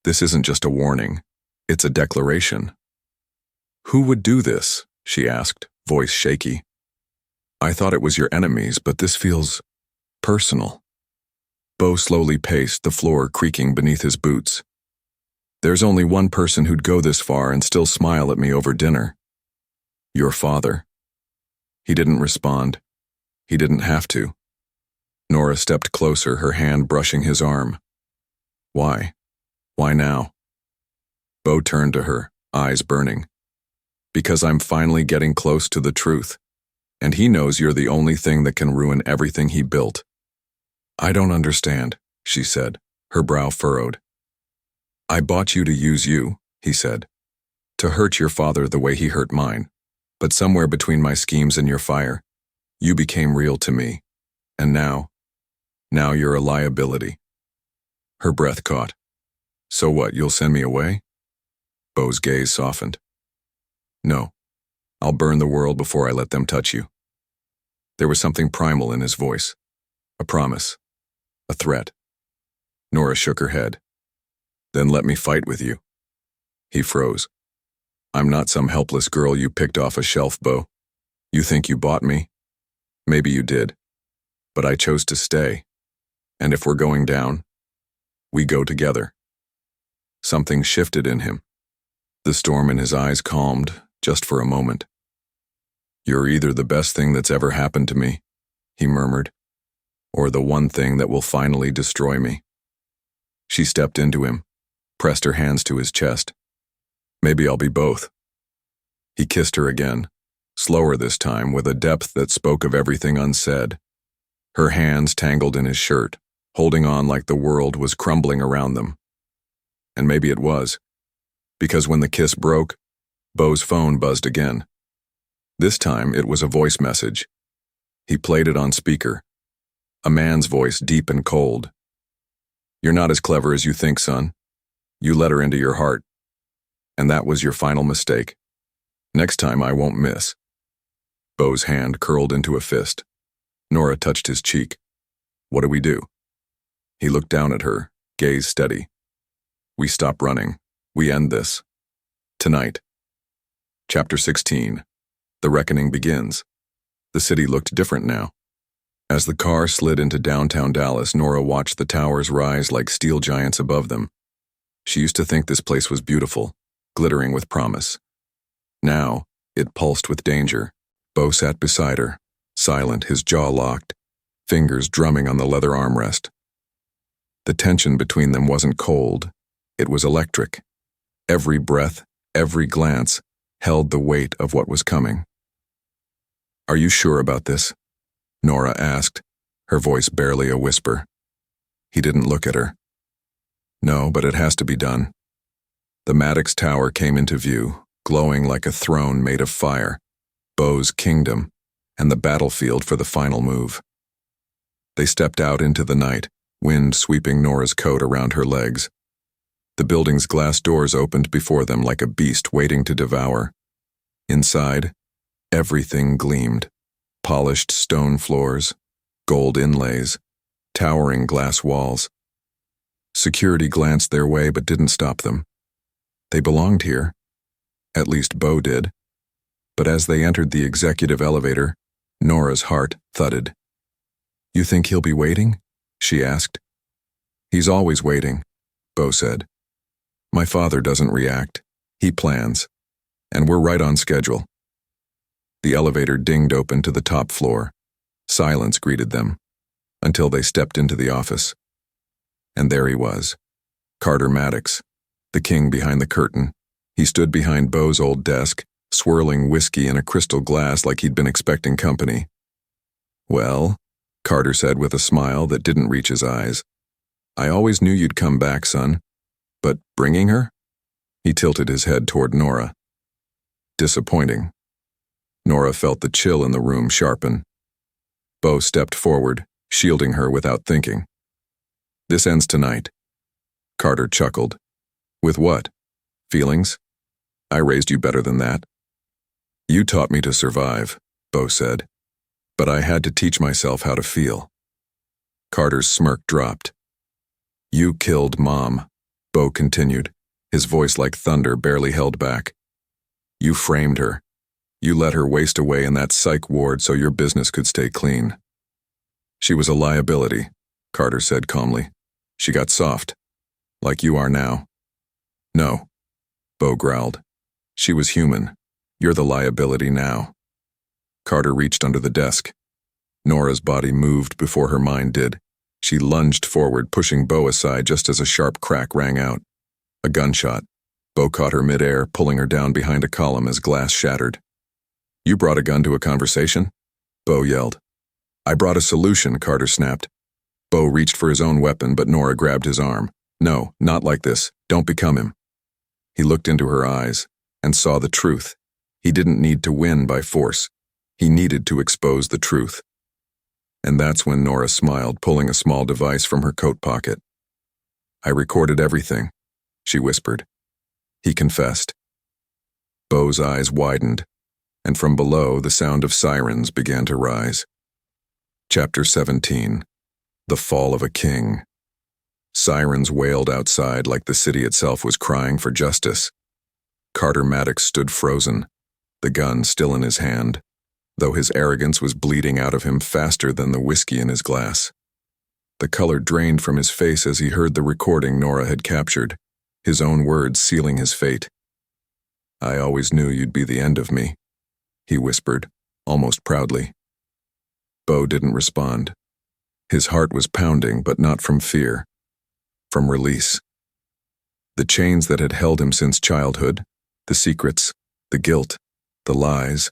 This isn't just a warning. It's a declaration. Who would do this? She asked, voice shaky. I thought it was your enemies, but this feels personal. Beau slowly paced, the floor creaking beneath his boots. There's only one person who'd go this far and still smile at me over dinner. Your father. He didn't respond. He didn't have to. Nora stepped closer, her hand brushing his arm. Why? Why now? Beau turned to her, eyes burning. Because I'm finally getting close to the truth, and he knows you're the only thing that can ruin everything he built. I don't understand, she said, her brow furrowed. I bought you to use you, he said, to hurt your father the way he hurt mine, but somewhere between my schemes and your fire, you became real to me, and now you're a liability. Her breath caught. So what, you'll send me away? Beau's gaze softened. No, I'll burn the world before I let them touch you. There was something primal in his voice. A promise. A threat. Nora shook her head. Then let me fight with you. He froze. I'm not some helpless girl you picked off a shelf, Beau. You think you bought me? Maybe you did. But I chose to stay. And if we're going down, we go together. Something shifted in him. The storm in his eyes calmed, just for a moment. You're either the best thing that's ever happened to me, he murmured, or the one thing that will finally destroy me. She stepped into him, pressed her hands to his chest. Maybe I'll be both. He kissed her again, slower this time, with a depth that spoke of everything unsaid. Her hands tangled in his shirt, holding on like the world was crumbling around them. And maybe it was, because when the kiss broke, Beau's phone buzzed again. This time it was a voice message. He played it on speaker. A man's voice, deep and cold. You're not as clever as you think, son. You let her into your heart. And that was your final mistake. Next time I won't miss. Beau's hand curled into a fist. Nora touched his cheek. What do we do? He looked down at her, gaze steady. We stop running. We end this. Tonight. Chapter 16. The reckoning begins. The city looked different now. As the car slid into downtown Dallas, Nora watched the towers rise like steel giants above them. She used to think this place was beautiful, glittering with promise. Now, it pulsed with danger. Beau sat beside her, silent, his jaw locked, fingers drumming on the leather armrest. The tension between them wasn't cold, it was electric. Every breath, every glance, held the weight of what was coming. Are you sure about this? Nora asked, her voice barely a whisper. He didn't look at her. No, but it has to be done. The Maddox Tower came into view, glowing like a throne made of fire, Beau's kingdom, and the battlefield for the final move. They stepped out into the night, wind sweeping Nora's coat around her legs. The building's glass doors opened before them like a beast waiting to devour. Inside, everything gleamed. Polished stone floors, gold inlays, towering glass walls. Security glanced their way but didn't stop them. They belonged here. At least Beau did. But as they entered the executive elevator, Nora's heart thudded. You think he'll be waiting? She asked. He's always waiting, Beau said. My father doesn't react. He plans. And we're right on schedule. The elevator dinged open to the top floor. Silence greeted them, until they stepped into the office. And there he was, Carter Maddox, the king behind the curtain. He stood behind Beau's old desk, swirling whiskey in a crystal glass like he'd been expecting company. Well, Carter said with a smile that didn't reach his eyes, I always knew you'd come back, son. But bringing her? He tilted his head toward Nora. Disappointing. Nora felt the chill in the room sharpen. Beau stepped forward, shielding her without thinking. This ends tonight. Carter chuckled. With what? Feelings? I raised you better than that. You taught me to survive, Beau said. But I had to teach myself how to feel. Carter's smirk dropped. You killed Mom, Beau continued, his voice like thunder barely held back. You framed her. You let her waste away in that psych ward so your business could stay clean. She was a liability, Carter said calmly. She got soft, like you are now. No, Beau growled. She was human. You're the liability now. Carter reached under the desk. Nora's body moved before her mind did. She lunged forward, pushing Beau aside just as a sharp crack rang out. A gunshot. Beau caught her midair, pulling her down behind a column as glass shattered. You brought a gun to a conversation? Beau yelled. I brought a solution, Carter snapped. Beau reached for his own weapon, but Nora grabbed his arm. No, not like this. Don't become him. He looked into her eyes and saw the truth. He didn't need to win by force. He needed to expose the truth. And that's when Nora smiled, pulling a small device from her coat pocket. I recorded everything, she whispered. He confessed. Beau's eyes widened, and from below the sound of sirens began to rise. Chapter 17. The Fall of a King. Sirens wailed outside like the city itself was crying for justice. Carter Maddox stood frozen, the gun still in his hand, though his arrogance was bleeding out of him faster than the whiskey in his glass. The color drained from his face as he heard the recording Nora had captured, his own words sealing his fate. I always knew you'd be the end of me, he whispered, almost proudly. Beau didn't respond. His heart was pounding, but not from fear, from release. The chains that had held him since childhood, the secrets, the guilt, the lies,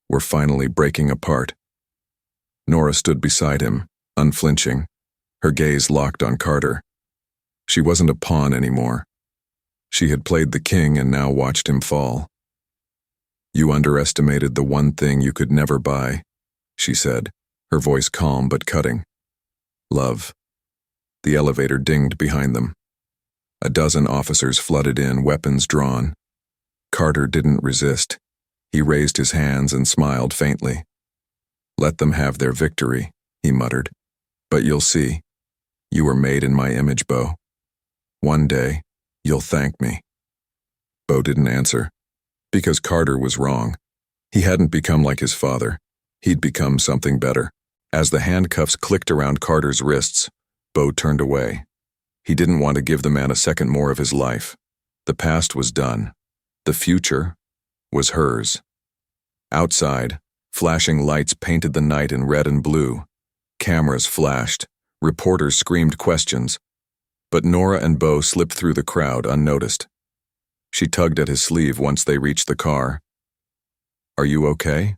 were finally breaking apart. Nora stood beside him, unflinching, her gaze locked on Carter. She wasn't a pawn anymore. She had played the king and now watched him fall. You underestimated the one thing you could never buy, she said, her voice calm but cutting. Love. The elevator dinged behind them. A dozen officers flooded in, weapons drawn. Carter didn't resist. He raised his hands and smiled faintly. Let them have their victory, he muttered. But you'll see. You were made in my image, Beau. One day, you'll thank me. Beau didn't answer. Because Carter was wrong. He hadn't become like his father. He'd become something better. As the handcuffs clicked around Carter's wrists, Beau turned away. He didn't want to give the man a second more of his life. The past was done. The future was hers. Outside, flashing lights painted the night in red and blue. Cameras flashed. Reporters screamed questions. But Nora and Beau slipped through the crowd unnoticed. She tugged at his sleeve once they reached the car. Are you okay?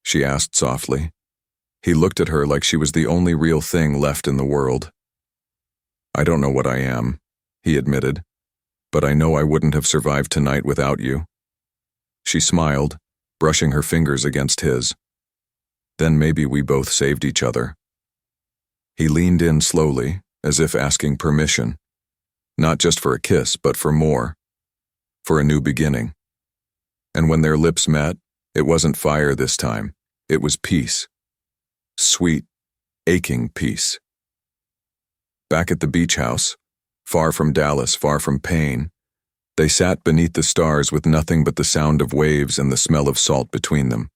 She asked softly. He looked at her like she was the only real thing left in the world. I don't know what I am, he admitted, but I know I wouldn't have survived tonight without you. She smiled, brushing her fingers against his. Then maybe we both saved each other. He leaned in slowly, as if asking permission, not just for a kiss, but for more, for a new beginning. And when their lips met, it wasn't fire this time, it was peace. Sweet, aching peace. Back at the beach house, far from Dallas, far from pain, they sat beneath the stars with nothing but the sound of waves and the smell of salt between them.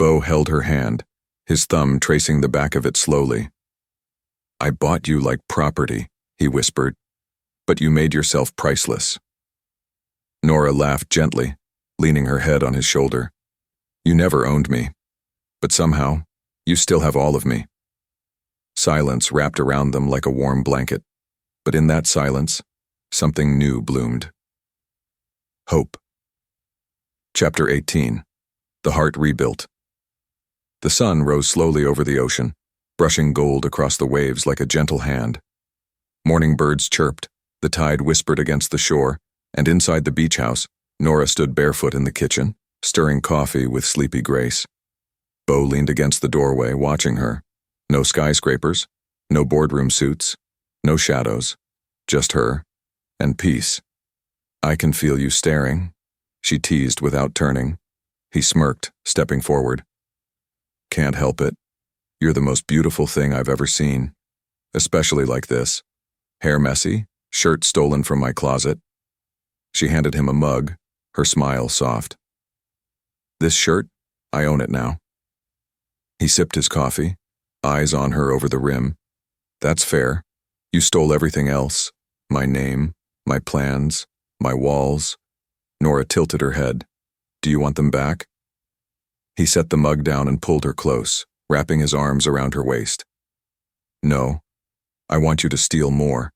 Beau held her hand, his thumb tracing the back of it slowly. "I bought you like property," he whispered, "but you made yourself priceless." Nora laughed gently, leaning her head on his shoulder. "You never owned me, but somehow, you still have all of me." Silence wrapped around them like a warm blanket, but in that silence, something new bloomed. Hope. Chapter 18. The Heart Rebuilt. The sun rose slowly over the ocean, brushing gold across the waves like a gentle hand. Morning birds chirped, the tide whispered against the shore, and inside the beach house, Nora stood barefoot in the kitchen, stirring coffee with sleepy grace. Beau leaned against the doorway, watching her. No skyscrapers, no boardroom suits, no shadows, just her, and peace. "I can feel you staring," she teased without turning. He smirked, stepping forward. "Can't help it. You're the most beautiful thing I've ever seen. Especially like this. Hair messy, shirt stolen from my closet." She handed him a mug, her smile soft. "This shirt, I own it now." He sipped his coffee, eyes on her over the rim. "That's fair. You stole everything else. My name, my plans, my walls." Nora tilted her head. "Do you want them back?" He set the mug down and pulled her close, wrapping his arms around her waist. "No, I want you to steal more."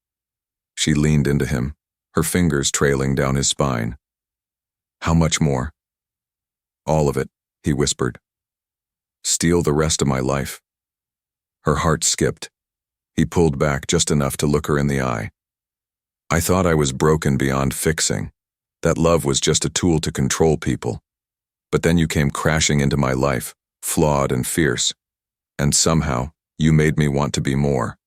She leaned into him, her fingers trailing down his spine. "How much more?" "All of it," he whispered. "Steal the rest of my life." Her heart skipped. He pulled back just enough to look her in the eye. "I thought I was broken beyond fixing, that love was just a tool to control people. But then you came crashing into my life, flawed and fierce, and somehow you made me want to be more."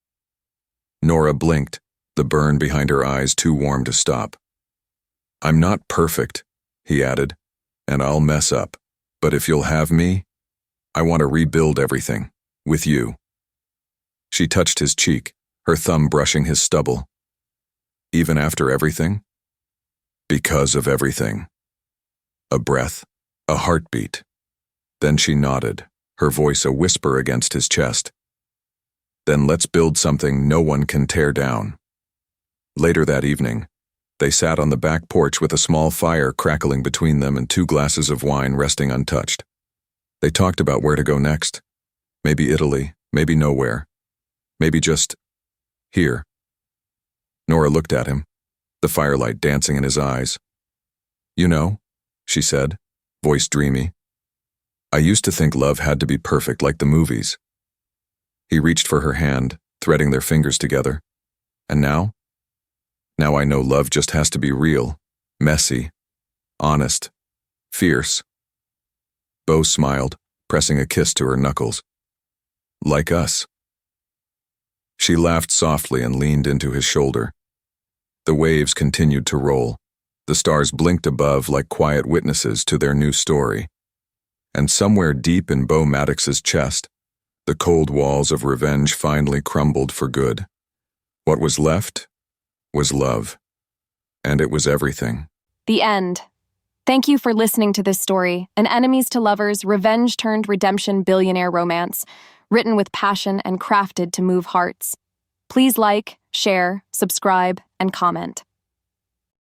Nora blinked, the burn behind her eyes too warm to stop. "I'm not perfect," he added, "and I'll mess up, but if you'll have me, I want to rebuild everything, with you." She touched his cheek, her thumb brushing his stubble. "Even after everything?" "Because of everything." A breath, a heartbeat. Then she nodded, her voice a whisper against his chest. "Then let's build something no one can tear down." Later that evening, they sat on the back porch with a small fire crackling between them and 2 glasses of wine resting untouched. They talked about where to go next. Maybe Italy, maybe nowhere. Maybe just here. Nora looked at him, the firelight dancing in his eyes. "You know," she said, voice dreamy, "I used to think love had to be perfect like the movies." He reached for her hand, threading their fingers together. "And now? Now I know love just has to be real, messy, honest, fierce." Beau smiled, pressing a kiss to her knuckles. "Like us." She laughed softly and leaned into his shoulder. The waves continued to roll. The stars blinked above like quiet witnesses to their new story. And somewhere deep in Beau Maddox's chest, the cold walls of revenge finally crumbled for good. What was left was love. And it was everything. The end. Thank you for listening to this story, an enemies to lovers, revenge-turned-redemption billionaire romance, written with passion and crafted to move hearts. Please like, share, subscribe, and comment.